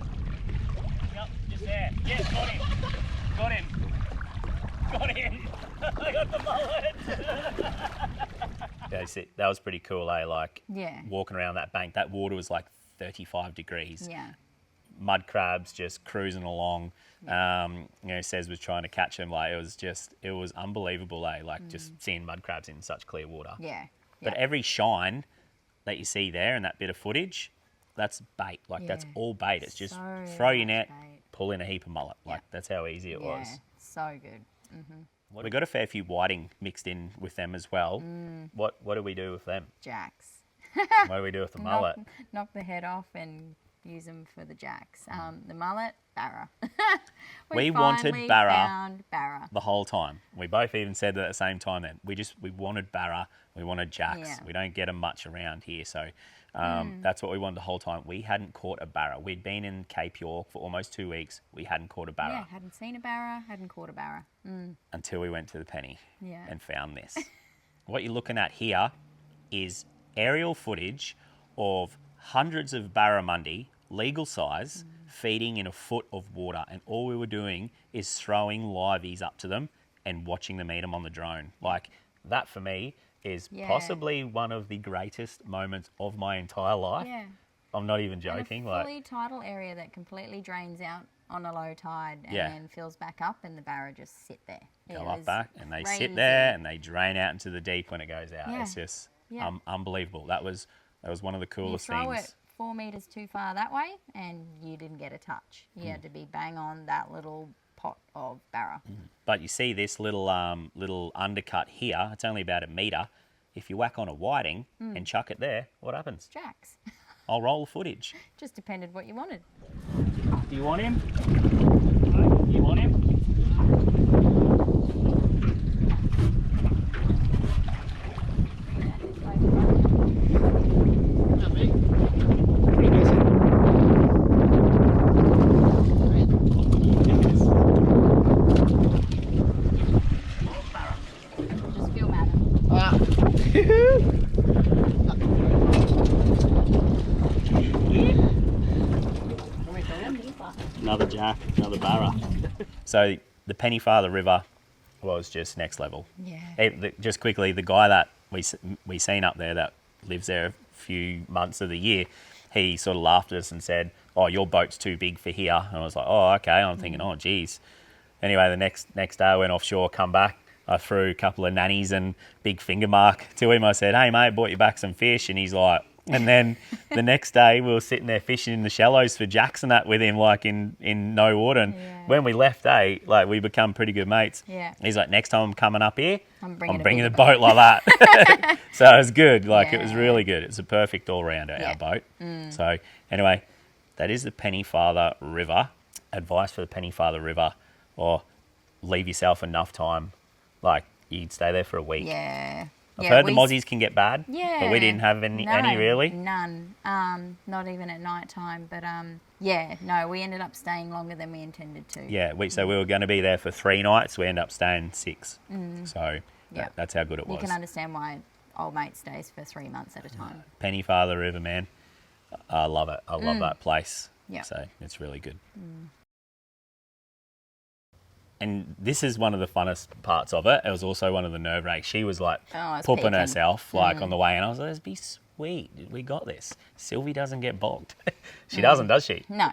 Yep, just there. Yes, got him. I got the mullet. Yeah, see, that was pretty cool, eh? Like, walking around that bank, that water was like 35 degrees.
Yeah.
Mud crabs just cruising along. Sez was trying to catch them. Like, it was unbelievable, eh? Like, just seeing mud crabs in such clear water.
Yeah.
But every shine that you see there in that bit of footage, that's bait. Like, that's all bait. It's just throw your net, pull in a heap of mullet. Like, that's how easy it was.
So good.
We got a fair few whiting mixed in with them as well. What do we do with them?
Jacks.
What do we do with the mullet?
Knock the head off and use them for the jacks. The mullet, barra.
We wanted
found barra
the whole time. We both even said that at the same time then. We wanted barra, we wanted jacks.
Yeah.
We don't get them much around here, so that's what we wanted the whole time. We hadn't caught a barra. We'd been in Cape York for almost 2 weeks. We hadn't caught a barra.
Yeah, hadn't seen a barra, hadn't caught a barra.
Until we went to the Penny
Yeah.
and found this. what you're looking at here is aerial footage of hundreds of barramundi, legal size, feeding in a foot of water. And all we were doing is throwing liveys up to them and watching them eat them on the drone. Like, that for me is possibly one of the greatest moments of my entire life.
Yeah.
I'm not even joking.
And a fully tidal area that completely drains out on a low tide and then fills back up, and the barra just sit there.
Go up back, and they sit there and they drain out into the deep when it goes out.
Yeah.
It's just unbelievable. That was one of the coolest
things. You throw
things.
it 4 meters too far that way, and you didn't get a touch. You had to be bang on that little pot of barra.
But you see this little undercut here. It's only about a metre. If you whack on a whiting and chuck it there, what happens?
Jacks.
I'll roll the footage.
Just depended what you wanted.
Do you want him? No? You want him?
Pretty decent.
Just feel mad.
Another jack, another barra. So the Pennyfather River was just next level.
Yeah.
Just quickly, the guy that we seen up there that lives there a few months of the year, he sort of laughed at us and said, "Oh, your boat's too big for here." And I was like, "Oh, okay." I'm thinking, "Oh, geez." Anyway, the next day I went offshore, come back. I threw a couple of nannies and big finger mark to him. I said, "Hey, mate, bought you back some fish." And he's like, and then the next day we were sitting there fishing in the shallows for jacks and that with him, like in no water. And when we left, like we become pretty good mates.
Yeah.
He's like, "Next time I'm coming up here, I'm bringing
a
the boat like that." So it was good. Like it was really good. It's a perfect all-rounder, our boat. So anyway, that is the Pennyfather River. Advice for the Pennyfather River, or leave yourself enough time. Like, you'd stay there for a week.
Yeah.
I've heard the mozzies can get bad,
Yeah.
but we didn't have any really.
None. Not even at night time. But we ended up staying longer than we intended to.
Yeah, so we were going to be there for 3 nights. We ended up staying 6. So that's how good it was.
You can understand why old mate stays for 3 months at a time.
Pennyfather River, man. I love it. I love that place.
Yeah.
So it's really good. And this is one of the funnest parts of it. It was also one of the nerve wracks. She was like pooping herself like on the way, and I was like, "This be sweet. We got this." Sylvie doesn't get bogged. She doesn't, does she?
No.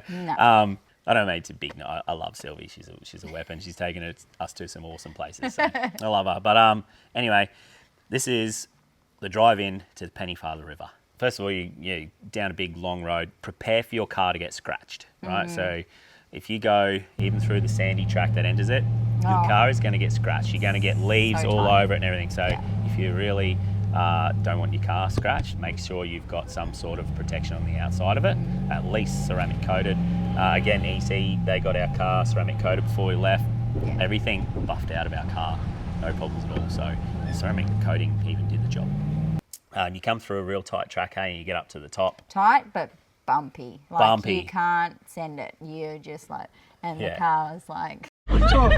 No.
I don't mean to big. No, I love Sylvie. She's a weapon. She's taken us to some awesome places. So I love her. But anyway, this is the drive in to the Pennyfather River. First of all, you down a big long road. Prepare for your car to get scratched, right? So if you go even through the sandy track that enters it, your car is going to get scratched. You're going to get leaves all over it and everything. So if you really don't want your car scratched, make sure you've got some sort of protection on the outside of it, at least ceramic coated. Again, EC, they got our car ceramic coated before we left. Everything buffed out of our car, no problems at all. So ceramic coating even did the job. You come through a real tight track, and you get up to the top.
Tight, but bumpy. Like,
bumpy.
You can't send it. You're just like, and the car's like.
Oh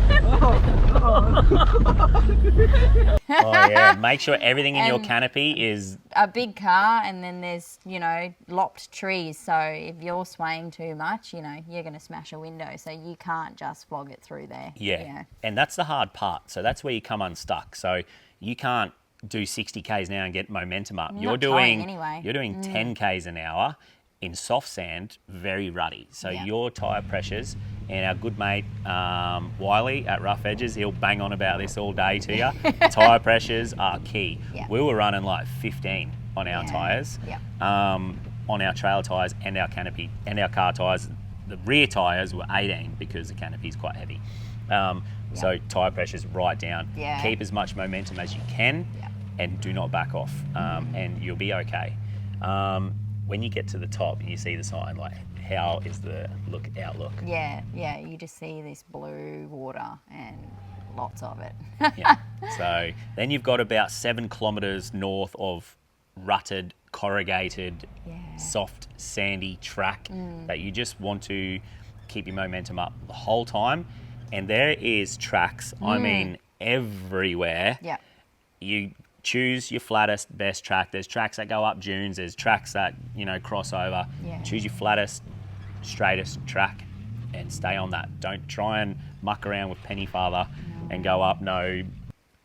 yeah, make sure everything in your canopy is
a big car, and then there's, lopped trees. So if you're swaying too much, you're going to smash a window. So you can't just flog it through there.
Yeah. And that's the hard part. So that's where you come unstuck. So you can't do 60 k's an hour and get momentum up. You're doing 10 k's an hour in soft sand, very ruddy. So your tyre pressures, and our good mate Wiley at Rough Edges, he'll bang on about this all day to you. Tyre pressures are key. We were running like 15 on our tyres, on our trailer tyres and our canopy and our car tyres. The rear tyres were 18 because the canopy is quite heavy. So tyre pressures right down. Keep as much momentum as you can and do not back off, and you'll be okay. When you get to the top and you see the sign, like, how is the outlook?
Yeah, you just see this blue water and lots of it.
So then you've got about 7 kilometres north of rutted, corrugated, soft, sandy track that you just want to keep your momentum up the whole time. And there is tracks, I mean, everywhere. you choose your flattest, best track. There's tracks that go up dunes. There's tracks that, you know, cross over.
Yeah.
Choose your flattest, straightest track and stay on that. Don't try and muck around with Pennyfather and go up no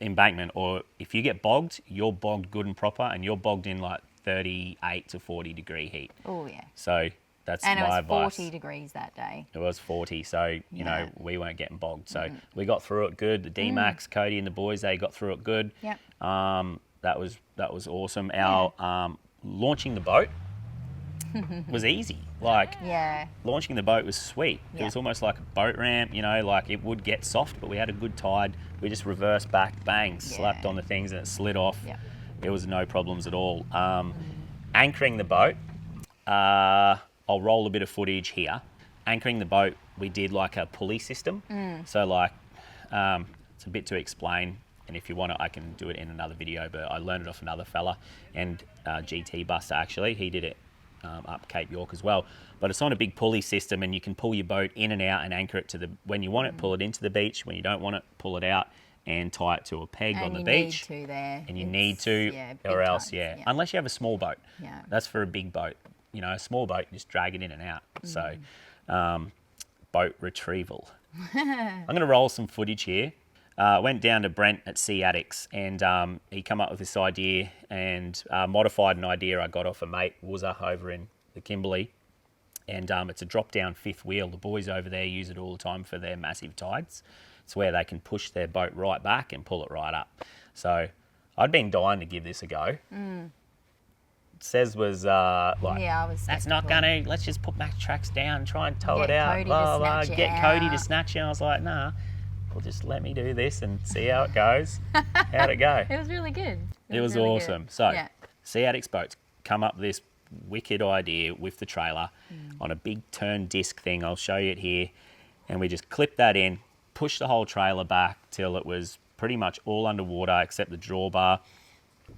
embankment. Or if you get bogged, you're bogged good and proper, and you're bogged in like 38 to 40 degree heat.
Oh, yeah.
So that's
And
my
it was
advice.
40 degrees that day.
It was 40, so, you know,
Yeah.
we weren't getting bogged. So we got through it good. The D-Max, Cody and the boys, they got through it good.
Yep.
That was awesome. Our launching the boat was easy. Like,
Yeah.
launching the boat was sweet. It
Yeah.
was almost like a boat ramp, you know, like it would get soft, but we had a good tide. We just reversed back, bang, slapped on the things and it slid off.
Yep.
It was no problems at all. Anchoring the boat, I'll roll a bit of footage here. Anchoring the boat, we did like a pulley system. So like, it's a bit to explain, and if you want it, I can do it in another video, but I learned it off another fella, and GT Buster actually, he did it up Cape York as well. But it's on a big pulley system, and you can pull your boat in and out and anchor it to the, when you want it, pull it into the beach. When you don't want it, pull it out and tie it to a peg on the beach.
And you need to there.
And you need to,
big
or else,
times,
unless you have a small boat.
Yeah.
That's for a big boat. You know, a small boat, you just drag it in and out. So, boat retrieval. I'm going to roll some footage here. Went down to Brent at Sea Addicts, and he come up with this idea and modified an idea I got off a mate, Woozer, over in the Kimberley. And it's a drop-down fifth wheel. The boys over there use it all the time for their massive tides. It's where they can push their boat right back and pull it right up. So I'd been dying to give this a go. Says was like,
Yeah, I was
that's not
skeptical.
going to, let's just put max tracks down, try and tow
Get
it out.
Cody to
blah, blah,
snatch it
get Cody to
out.
snatch it. I was like, nah, well, just let me do this and see how it goes. How'd it go?
It was really good.
It was
really
awesome.
Good.
So,
Yeah.
Sea Addicts Boats come up with this wicked idea with the trailer on a big turn disc thing. I'll show you it here. And we just clipped that in, pushed the whole trailer back till it was pretty much all underwater except the drawbar.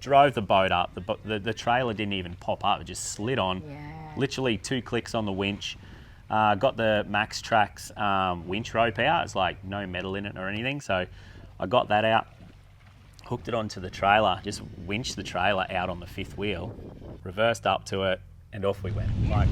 Drove the boat up. The trailer didn't even pop up. It just slid on.
Yeah.
Literally 2 clicks on the winch. Got the Max Trax winch rope out. It's like no metal in it or anything. So I got that out, hooked it onto the trailer, just winched the trailer out on the fifth wheel, reversed up to it, and off we went. Like,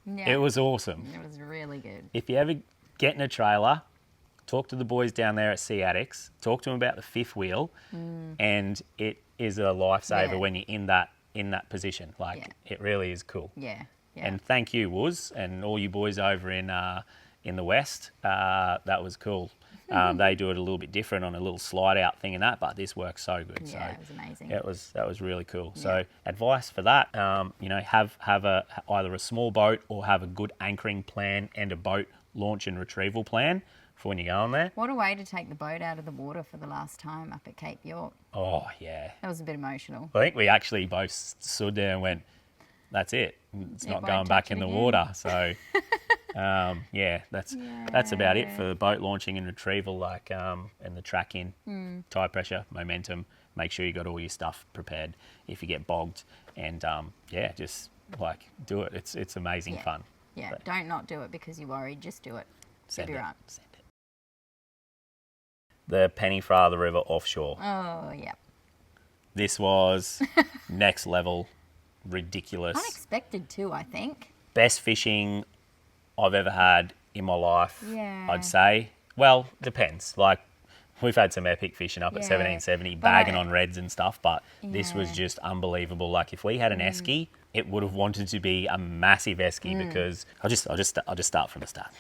Yeah.
it was awesome.
It was really good.
If you ever get in a trailer, talk to the boys down there at Sea Addicts, talk to them about the fifth wheel, and it is a lifesaver
Yeah.
when you're in that position. Like,
Yeah.
it really is cool.
Yeah. Yeah.
And thank you, Woz, and all you boys over in the West. That was cool. They do it a little bit different on a little slide out thing and that, but this works so good.
Yeah,
So
it was amazing.
that was really cool. So advice for that, you know, have either a small boat or have a good anchoring plan and a boat launch and retrieval plan for when you go on there.
What a way to take the boat out of the water for the last time up at Cape York.
Oh yeah,
That was a bit emotional.
I think we actually both stood there and went, "That's it. It's
It
not
won't
going back
touch
in
it
the
again."
water." So that's about it for the boat launching and retrieval, like and the tracking, tire pressure, momentum. Make sure you got all your stuff prepared if you get bogged, and just like do it. It's amazing fun.
Yeah,
But
don't not do it because you're worried. Just do it.
send
You'll be
it.
right.
Send it. The Pennyfather River offshore.
Oh, yeah.
This was next level, ridiculous.
Unexpected too, I think.
Best fishing I've ever had in my life,
Yeah.
I'd say. Well, depends. Like, we've had some epic fishing up at
Yeah.
1770,
But
bagging on reds and stuff, but this was
Yeah.
just unbelievable. Like, if we had an esky, it would have wanted to be a massive esky because I'll just start from the start.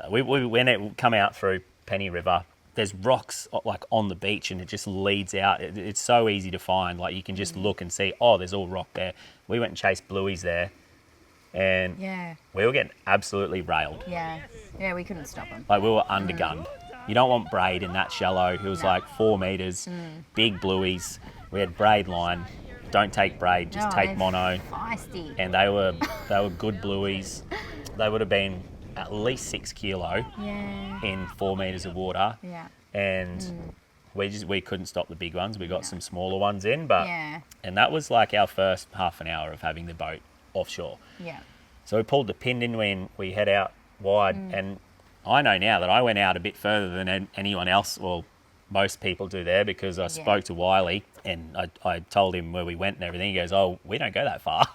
When it come out through Penny River, there's rocks like on the beach and it just leads out. It's so easy to find. Like, you can just look and see, oh, there's all rock there. We went and chased blueies there, and
Yeah.
we were getting absolutely railed.
Yeah. Yeah, we couldn't stop them.
Like, we were undergunned. You don't want braid in that shallow. It was like 4 metres, big blueies. We had braid line. Don't take braid, just take mono.
Feisty.
And they were good blueies. They would have been at least 6 kilo
Yeah.
in 4 metres of water.
Yeah.
And we couldn't stop the big ones. We got some smaller ones in, but
Yeah.
and that was like our first half an hour of having the boat offshore.
Yeah.
So we pulled the pin in when we head out wide, and I know now that I went out a bit further than anyone else, well, most people do there, because I spoke to Wiley and I told him where we went and everything. He goes, oh, we don't go that far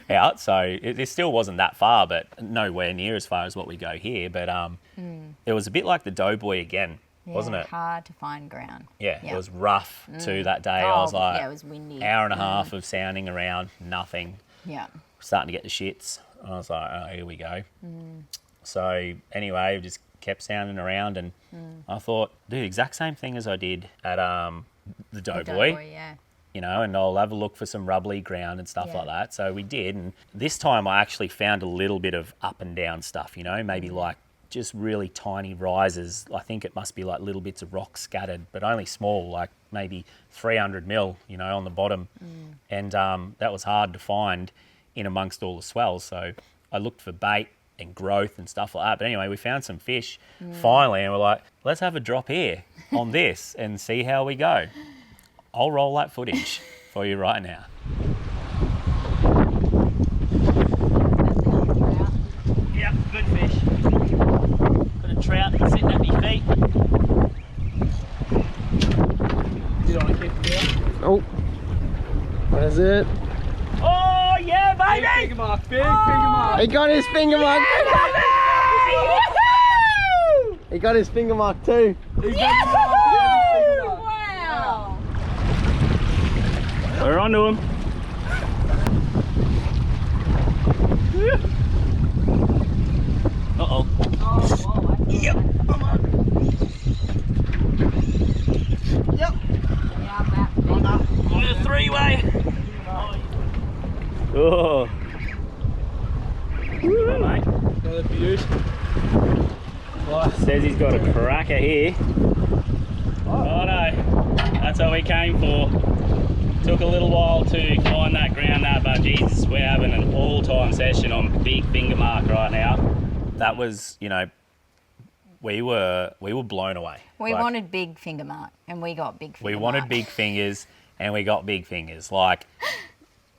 out. So it still wasn't that far, but nowhere near as far as what we go here. But it was a bit like the Doughboy again, wasn't it?
Hard to find ground.
Yeah, it was rough too that day. I was like,
it was windy.
hour and a half of sounding around, nothing.
Yeah.
Starting to get the shits. I was like, oh, here we go. So anyway, just kept sounding around, and I thought, do the exact same thing as I did at the Doughboy, you know, and I'll have a look for some rubbly ground and stuff like that. So we did, and this time I actually found a little bit of up and down stuff, you know, maybe like just really tiny rises. I think it must be like little bits of rock scattered, but only small, like maybe 300 mil, you know, on the bottom. And that was hard to find in amongst all the swells. So I looked for bait and growth and stuff like that. But anyway, we found some fish finally, and we're like, let's have a drop here on this and see how we go. I'll roll that footage for you right now. Yep, good fish. Got a trout sitting at my feet.
You don't want to keep it down? Oh. That's it.
Oh, yeah, baby!
Big finger mark, big finger mark. He got his finger mark. He got his finger mark too.
Wow.
We're onto him. Uh-oh. Yep. Come on. Yep. On a three-way. Oh. Hello, mate.
Another beaut.
Says he's got a cracker here. Oh no, that's what we came for. Took a little while to find that ground there, but Jesus, we're having an all-time session on big finger mark right now. That was, you know, we were blown away.
We wanted big finger mark, and we got big finger
We
mark.
wanted big fingers, and we got big fingers. Like,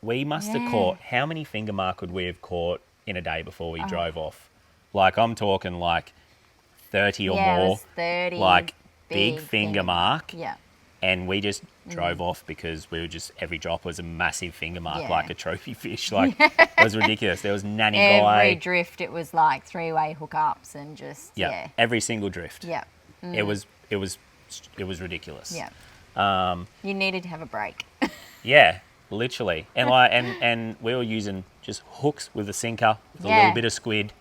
we must have caught, how many finger mark would we have caught in a day before we drove off? Like, I'm talking like 30 or more.
It was 30.
Like, big finger mark.
Yeah.
And we just drove off because we were just, every drop was a massive finger mark,
Yeah.
like a trophy fish. Like, it was ridiculous. There was nanny guy.
Every drift, it was like three-way hookups and just,
Every single drift.
Yeah.
It was ridiculous.
Yeah. You needed to have a break.
Yeah, literally. And like, and we were using just hooks with a sinker, with a little bit of squid,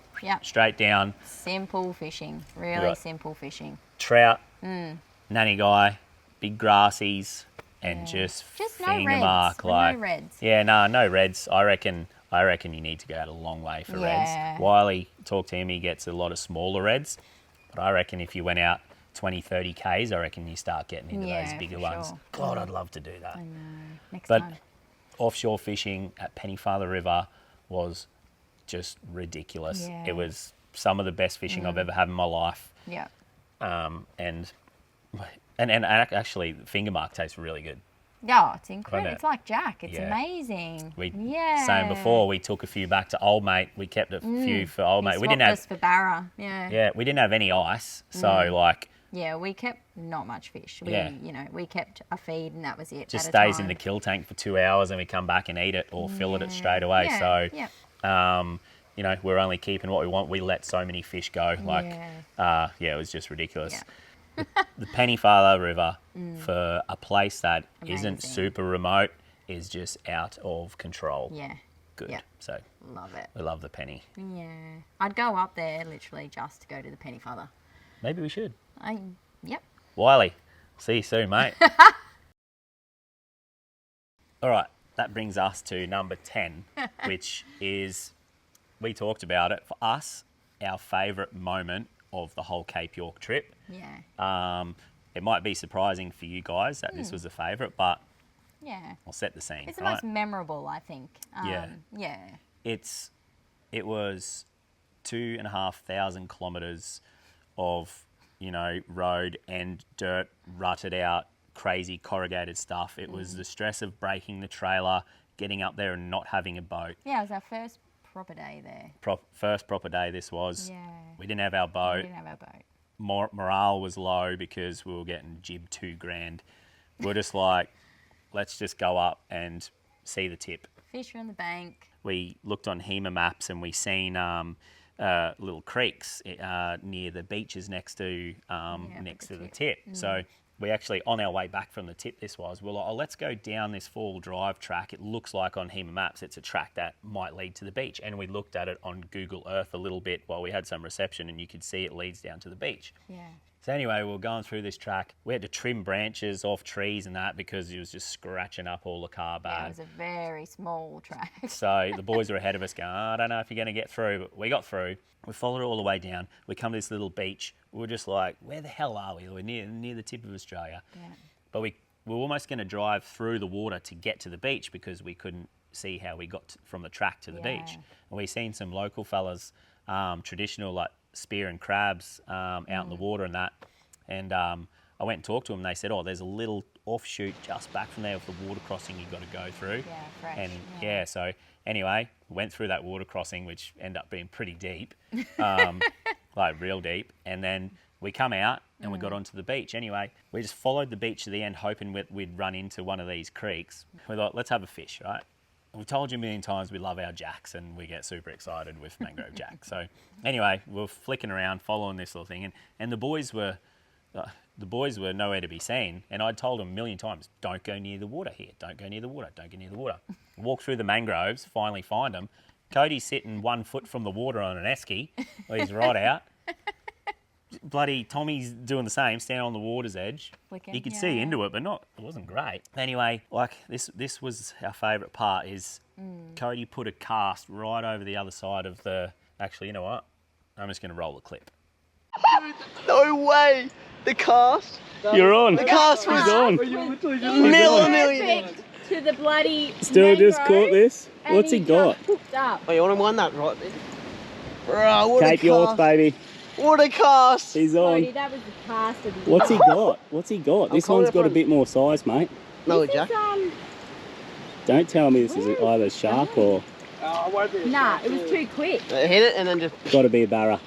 straight down.
Simple fishing, really simple fishing.
Trout, nanny guy, big grassies, and just finger
no
mark.
Reds.
Like,
no reds.
Yeah, no reds. I reckon you need to go out a long way for reds. Wiley, talked to him, he gets a lot of smaller reds, but I reckon if you went out 20, 30 Ks, I reckon you start getting into those bigger ones.
Sure.
God, I'd love to do that.
I know. Next
But
time.
offshore fishing at Pennyfather River was just ridiculous.
Yeah.
It was some of the best fishing I've ever had in my life.
Yeah.
And actually, finger mark tastes really good.
Yeah, it's incredible.
it?
It's like Jack. It's amazing.
Saying before, we took a few back to old mate. We kept a few for old mate. We didn't have
for Barra. Yeah.
Yeah, we didn't have any ice, so like.
Yeah, we kept not much fish. We kept a feed and that was it.
Just stays in the kill tank for 2 hours and we come back and eat it or fillet it straight away.
Yeah.
So, you know, we're only keeping what we want. We let so many fish go. Like, it was just ridiculous.
Yeah.
The Pennyfather River, for a place that isn't super remote, is just out of control.
Yeah.
Good.
Yeah.
So,
Love it.
we love the Penny.
Yeah. I'd go up there literally just to go to the Pennyfather.
Maybe we should.
Yep.
Wiley, see you soon, mate. All right, that brings us to number 10, which is, we talked about it, for us, our favourite moment of the whole Cape York trip.
Yeah.
It might be surprising for you guys that this was a favourite, but
yeah,
I'll set the scene.
It's the most memorable, I think. Yeah.
It was 2,500 kilometres of, you know, road and dirt, rutted out, crazy corrugated stuff. It was the stress of breaking the trailer, getting up there and not having a boat.
Yeah, it was our first proper day there.
First proper day this was.
Yeah.
We didn't have our boat.
We didn't have our boat.
Morale was low because we were getting jibbed $2,000. We're just like, let's just go up and see the tip.
Fish are on the bank.
We looked on HEMA maps and we seen little creeks near the beaches next to the tip. So we actually, on our way back from the tip we're like, oh, let's go down this four-wheel drive track. It looks like on HEMA maps it's a track that might lead to the beach. And we looked at it on Google Earth a little bit while we had some reception, and you could see it leads down to the beach.
Yeah.
So anyway, we were going through this track. We had to trim branches off trees and that because it was just scratching up all the car bad.
Yeah, it was a very small track.
So the boys were ahead of us going, oh, I don't know if you're going to get through. But we got through. We followed it all the way down. We come to this little beach. We were just like, where the hell are we? We're near the tip of Australia. Yeah. But we were almost going to drive through the water to get to the beach because we couldn't see how we got from the track to the beach. And we seen some local fellas, traditional like spear and crabs out in the water and that. And I went and talked to them and they said, oh, there's a little offshoot just back from there with the water crossing you've got to go through.
Yeah, fresh.
And so anyway, went through that water crossing, which ended up being pretty deep, like real deep. And then we come out and we got onto the beach. Anyway, we just followed the beach to the end, hoping we'd run into one of these creeks. We thought, let's have a fish, right? We've told you a million times we love our jacks and we get super excited with mangrove jack. So anyway, we're flicking around, following this little thing, and the boys were nowhere to be seen. And I'd told them a million times, don't go near the water here. Don't go near the water. Don't go near the water. Walk through the mangroves, finally find them. Cody's sitting 1 foot from the water on an esky. He's right out. Bloody Tommy's doing the same, standing on the water's edge.
Flicking,
you could see into it, but it wasn't great. Anyway, like this was our favourite part is Cody put a cast right over the other side of the... Actually, you know what? I'm just going to roll the clip.
No way! The cast?
You're on.
The cast was on. Million.
To the bloody
Still just caught this. What's he got?
Hooked up.
Oh, you want to wind that right there? Bro, what
Cape
a
York,
cast.
baby.
What a cast.
He's on.
Cody, that was the cast of the
What's he got? What's he got? This one's got a bit more size, mate.
No,
This
Jack.
is,
Don't tell me this is either shark or...
nah, it was too quick.
Hit it and then just...
Got to be a barra.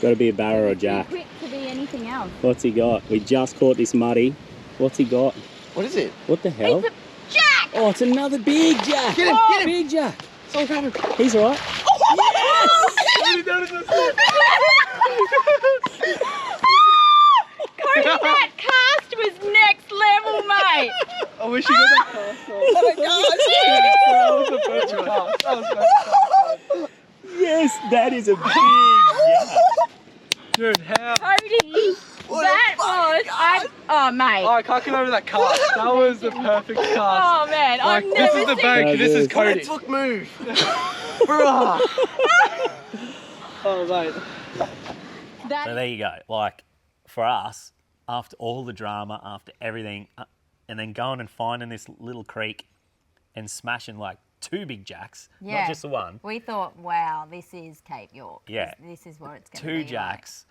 Got to be a barra or jack.
Too quick to be anything else.
What's he got? We just caught this muddy. What's he got?
What is it?
What the hell?
It's a jack!
Oh, it's another big jack.
Get him, get him.
Big jack.
Someone grab him.
He's all right.
Cody, that cast was next level, mate.
I wish you got that cast on. That was fantastic.
Yes, that is a big jack.
Dude, how?
Cody, oh, mate.
I can't get over that cast. That was the perfect cast.
Oh, man, I've
Like,
never
this is the
seen...
bank, this is Cody.
Let's
Look, move. Bruh. Oh, mate.
That
So there you go. Like, for us, after all the drama, after everything, and then going and finding this little creek and smashing like 2 big jacks, not just the one.
We thought, wow, this is Cape York.
Yeah.
This is what it's going to be
2 jacks.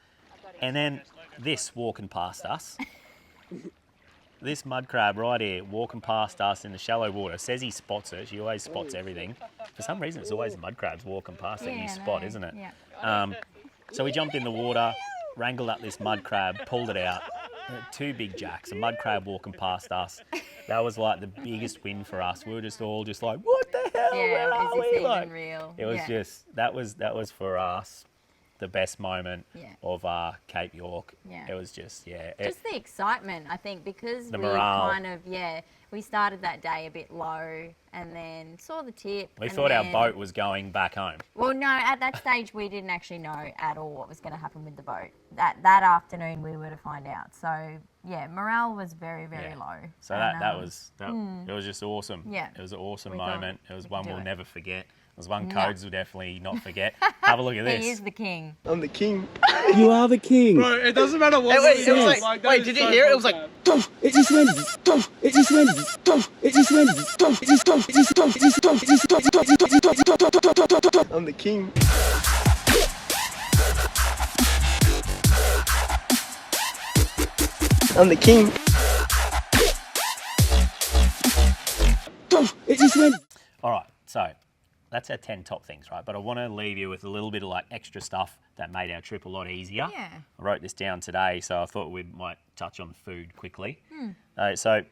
And then this walking past us. This mud crab right here walking past us in the shallow water. Says he spots it. She always spots everything. For some reason, it's always the mud crabs walking past that you spot, isn't it?
Yeah.
So we jumped in the water, wrangled up this mud crab, pulled it out. 2 big jacks, a mud crab walking past us. That was like the biggest win for us. We were just all just like, what the hell? Where are
is this
we?
even
Like,
real?
it was just that was for us the best moment
Yeah.
of Cape York.
Yeah.
It was just
Just the excitement, I think, because
The
we
morale.
kind of, we started that day a bit low and then saw the tip.
we
and
thought our
then-
boat was going back home.
Well, no, at that stage we didn't actually know at all what was going to happen with the boat. That afternoon we were to find out. So, yeah, morale was very, very
Yeah.
low.
So
And,
it was just awesome.
Yeah.
It was an awesome
We thought
moment. It was
we
one
could do
we'll
it.
never forget. It was one
No.
Codes will definitely not forget. Have a look at
He
this.
is the king.
I'm the king.
You are the king.
Bro, it doesn't matter what
Wait,
we
it was
do.
like,
that
wait,
is
did you
so
hear it? It was like,
fucking
It just went. It just went. It just went. It just
I'm the king. I'm the king.
It just went. All right, so that's our 10 top things, right? But I want to leave you with a little bit of like extra stuff that made our trip a lot easier.
Yeah.
I wrote this down today, so I thought we might touch on food quickly. So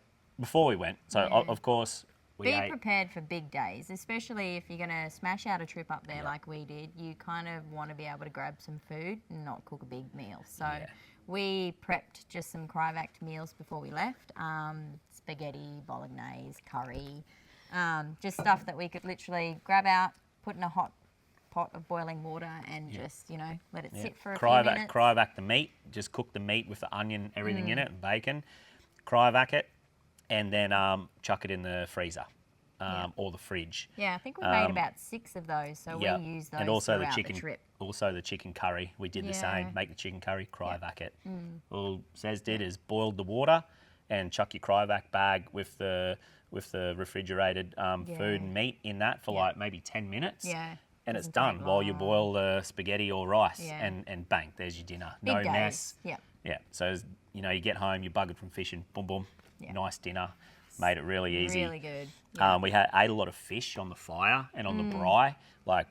before we went, of course we
Be
ate.
prepared for big days, especially if you're going to smash out a trip up there like we did. You kind of want to be able to grab some food and not cook a big meal. So we prepped just some cryovac meals before we left. Spaghetti, bolognese, curry, just stuff that we could literally grab out, put in a hot pot of boiling water and just, you know, let it sit for a few minutes.
Cryovac the meat, just cook the meat with the onion, everything in it, and bacon. Cryovac it, and then chuck it in the freezer or the fridge.
Yeah, I think we made about 6 of those, so we used those
and also
throughout
the
trip.
Also the chicken curry, we did the same. Make the chicken curry, cryovac it. All Saz did is boiled the water and chuck your cryovac bag with the refrigerated food and meat in that for like maybe 10 minutes.
Yeah.
And it's done while you boil the spaghetti or rice, and bang, there's your dinner.
Big
no
days.
mess.
Yeah.
Yeah. So you know, you get home, you're buggered from fishing, boom, boom, nice dinner. Made it really easy.
Really good. Yeah.
We ate a lot of fish on the fire and on the braai. Like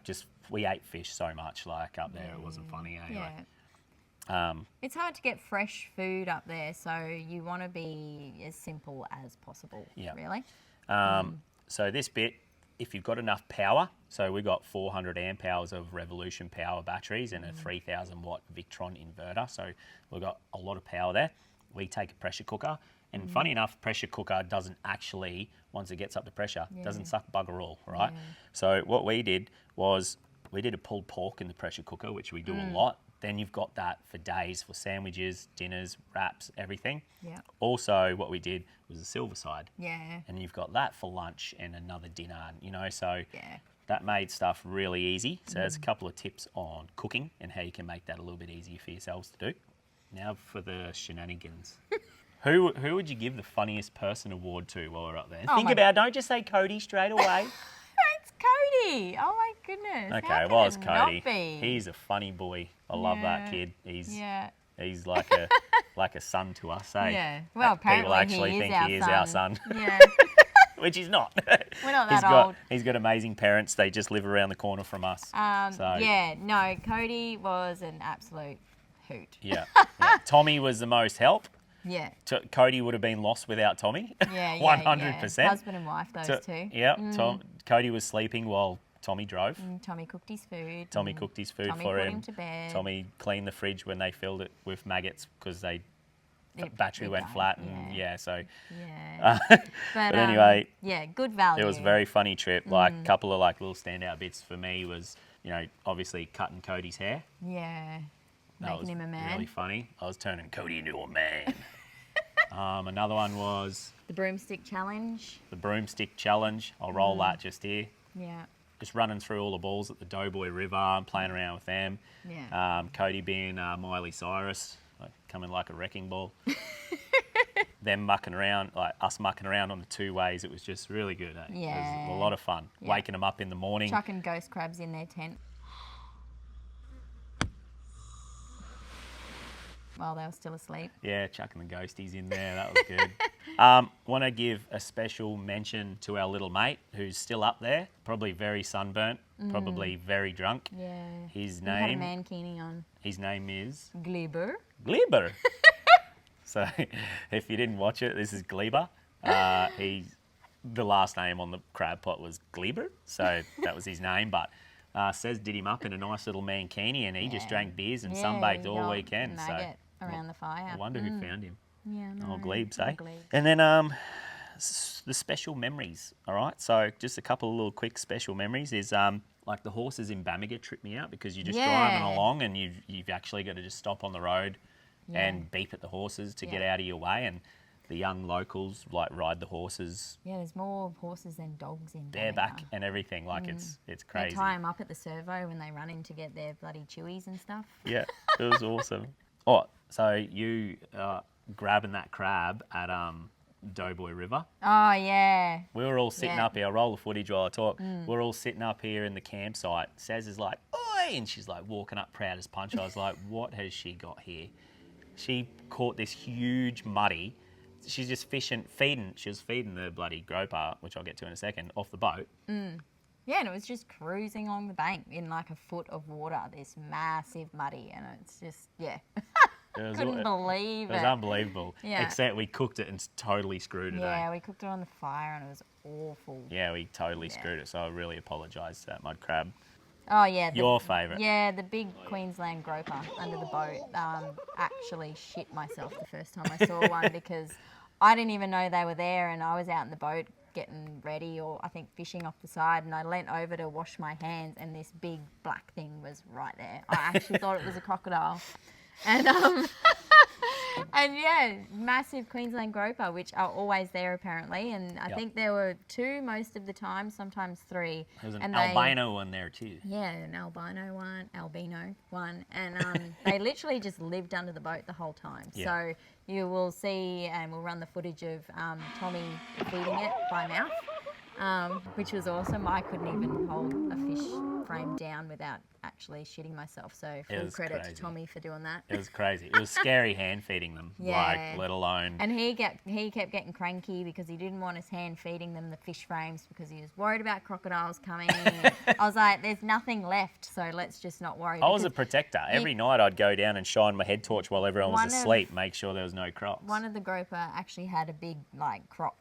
we ate fish so much. Like up there, it wasn't funny.
It's hard to get fresh food up there, so you want to be as simple as possible. Really.
So this bit, if you've got enough power, so we got 400 amp hours of Revolution power batteries and a 3,000 watt Victron inverter. So we've got a lot of power there. We take a pressure cooker, and funny enough, pressure cooker doesn't actually, once it gets up to pressure, doesn't suck bugger all, right? So what we did was we did a pulled pork in the pressure cooker, which we do a lot. Then you've got that for days for sandwiches, dinners, wraps, everything.
Yeah.
Also, what we did was a silver side.
Yeah.
And you've got that for lunch and another dinner, you know, so that made stuff really easy. So there's a couple of tips on cooking and how you can make that a little bit easier for yourselves to do. Now for the shenanigans. Who would you give the funniest person award to while we're up there? Think about it, don't just say Cody straight away.
It's Cody. Oh my goodness.
Okay,
How
well, it's
can it not
Cody.
be?
He's a funny boy. I love that kid. He's like a son to us, eh?
Yeah. Well,
People
apparently
actually think
he
he
is
is
our
our son.
Yeah.
Which he's not.
We're not that old.
He's got amazing parents. They just live around the corner from us.
Yeah, no, Cody was an absolute hoot.
Yeah. Tommy was the most help.
Yeah.
Cody would have been lost without Tommy.
Yeah,
100%.
Husband and wife, those two.
Yeah. Cody was sleeping while Tommy drove.
Tommy cooked his food.
Tommy cooked his food
Tommy
for
put
him.
him to bed.
Tommy cleaned the fridge when they filled it with maggots because the battery went flat. And so.
Yeah.
But anyway.
Yeah, good value.
It was a very funny trip. Like a couple of like little standout bits for me was, you know, obviously cutting Cody's hair.
Yeah.
That
Making him a man.
Really funny. I was turning Cody into a man. Another one was
the broomstick challenge.
The broomstick challenge. I'll roll that just here.
Yeah.
Just running through all the balls at the Doughboy River and playing around with them.
Yeah.
Cody being Miley Cyrus, like, coming like a wrecking ball. Them mucking around, like us mucking around on the 2 ways. It was just really good. Eh?
Yeah.
It was a lot of fun.
Yeah.
Waking them up in the morning.
Chucking ghost crabs in their tent. While they were still asleep.
Yeah, chucking the ghosties in there. That was good. Want to give a special mention to our little mate who's still up there, probably very sunburnt, probably very drunk.
Yeah.
His
He had a
name.
mankini on.
His name is
Gleber.
Gleber. So, if you didn't watch it, this is Gleber. The last name on the crab pot was Gleber, so that was his name. But Says did him up in a nice little mankini, and he just drank beers and sunbaked all weekend.
Maggot around the fire.
I wonder who found him.
Yeah, no.
Oh, Glebes, eh?
Glebes.
And then the special memories, all right? So just a couple of little quick special memories is like the horses in Bamaga trip me out because you're just driving along and you've actually got to just stop on the road and beep at the horses to get out of your way, and the young locals like ride the horses.
Yeah, there's more horses than dogs in
bareback and everything. Like it's crazy.
They tie them up at the servo when they run in to get their bloody chewies and stuff.
Yeah, it was awesome. Oh, so you grabbing that crab at Doughboy River.
Oh, yeah.
We were all sitting up here. I'll roll the footage while I talk. We're all sitting up here in the campsite. Saz is like, oi! And she's like walking up proud as punch. I was like, what has she got here? She caught this huge muddy she's just feeding. She was feeding the bloody groper, which I'll get to in a second, off the boat.
Yeah, and it was just cruising along the bank in like a foot of water, this massive muddy, and it's just, couldn't believe it.
It was unbelievable.
Yeah.
Except we cooked it and totally screwed it.
Yeah, we cooked it on the fire and it was awful.
Yeah, we totally screwed it, so I really apologise to that mud crab.
Oh, yeah.
Your favourite?
Yeah, the big Queensland groper under the boat. Actually shit myself the first time I saw one because I didn't even know they were there, and I was out in the boat getting ready, or I think fishing off the side, and I leant over to wash my hands and this big black thing was right there. I actually thought it was a crocodile. And and yeah, massive Queensland groper, which are always there apparently, and I think there were 2 most of the time, sometimes 3.
There was an albino one there too.
Yeah, an albino one, and they literally just lived under the boat the whole time.
Yeah.
So you will see, and we'll run the footage of Tommy feeding it by mouth, which was awesome. I couldn't even hold a fish frame down without actually shitting myself. So full credit to Tommy for doing that.
It was crazy. It was scary hand feeding them, let alone.
And he kept getting cranky because he didn't want his hand feeding them the fish frames because he was worried about crocodiles coming. I was like, there's nothing left, so let's just not worry.
I was a protector. Every night I'd go down and shine my head torch while everyone was asleep, make sure there was no crocs.
One of the groper actually had a big crop,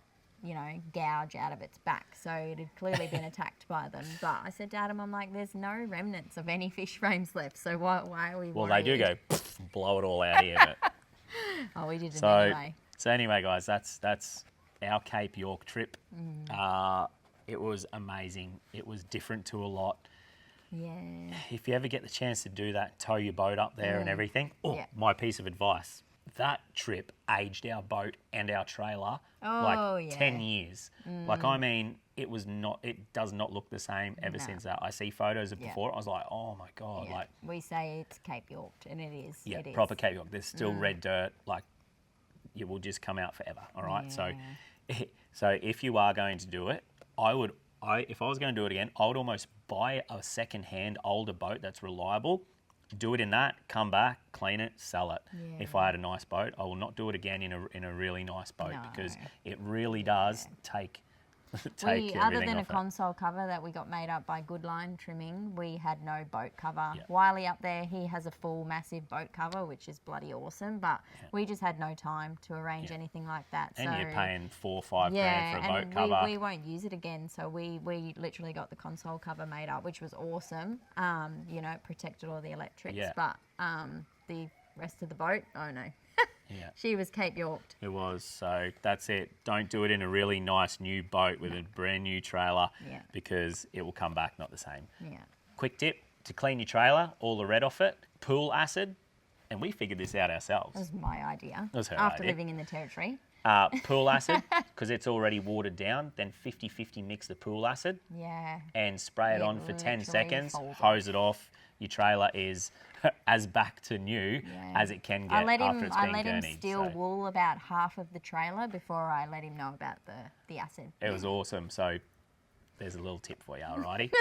gouge out of its back. So it had clearly been attacked by them. But I said to Adam, I'm like, there's no remnants of any fish frames left. So why are we worried?
Well, they do go blow it all out here. But...
Oh, we didn't anyway.
So anyway, guys, that's our Cape York trip. It was amazing. It was different to a lot.
Yeah.
If you ever get the chance to do that, tow your boat up there and everything. My piece of advice. That trip aged our boat and our trailer 10 years. Like, I mean, it does not look the same ever since that. I see photos of before. I was like, oh my God.
Yeah.
Like,
we say it's Cape York, and it is.
Yeah,
it is.
proper Cape York. There's still red dirt. Like, it will just come out forever. All right.
Yeah.
So if you are going to do it, if I was going to do it again, I would almost buy a second-hand older boat that's reliable. Do it in that, come back, clean it, sell it.
Yeah.
If I had a nice boat, I will not do it again in a really nice boat because it really does take
other than a console cover that we got made up by Goodline Trimming, we had no boat cover.
Yeah.
Wiley up there, he has a full massive boat cover, which is bloody awesome, but we just had no time to arrange anything like that.
And
so,
you're paying $4 or $5 grand for a boat cover.
We won't use it again, so we literally got the console cover made up, which was awesome. It protected all the electrics, but the rest of the boat, oh no.
Yeah.
She was Cape Yorked.
It was. So that's it. Don't do it in a really nice new boat with a brand new trailer because it will come back not the same.
Yeah.
Quick tip to clean your trailer, all the red off it, pool acid, and we figured this out ourselves.
That was my idea.
That was her
After
idea.
living in the territory.
Pool acid, because it's already watered down, then 50-50 mix the pool acid and spray it on for 10 seconds, hose it off. Your trailer is as back to new as it can get after it's been gurneyed. I let him steal
wool about half of the trailer before I let him know about the acid.
It was awesome. So there's a little tip for you, alrighty.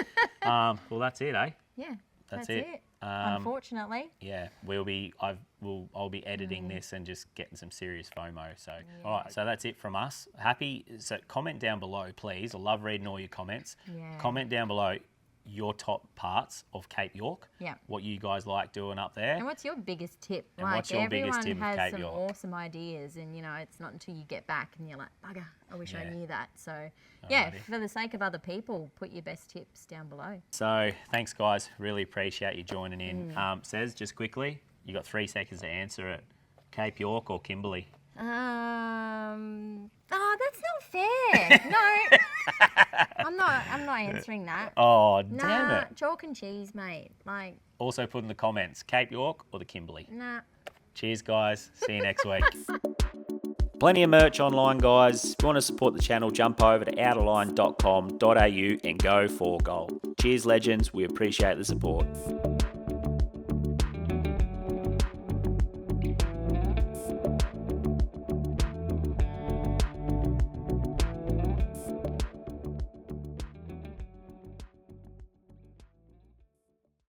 Well, that's it, eh?
Yeah,
that's it.
Unfortunately.
Yeah, I'll be editing this and just getting some serious FOMO. So, all right, so that's it from us. So comment down below, please. I love reading all your comments.
Yeah.
Comment down below your top parts of Cape York.
Yeah.
What you guys like doing up there.
And what's your biggest tip?
And what's your biggest tip of Cape York?
Everyone has some awesome ideas, and it's not until you get back and you're like, bugger, I wish I knew that. So, for the sake of other people, put your best tips down below.
So, thanks guys. Really appreciate you joining in. Says, just quickly, you got 3 seconds to answer it. Cape York or Kimberley?
Oh, that's not fair. No, I'm not answering that.
Oh, damn it.
Chalk and cheese, mate. Like.
Also put in the comments, Cape York or the Kimberley?
Nah.
Cheers, guys. See you next week. Plenty of merch online, guys. If you want to support the channel, jump over to outerline.com.au and go for gold. Cheers, legends. We appreciate the support.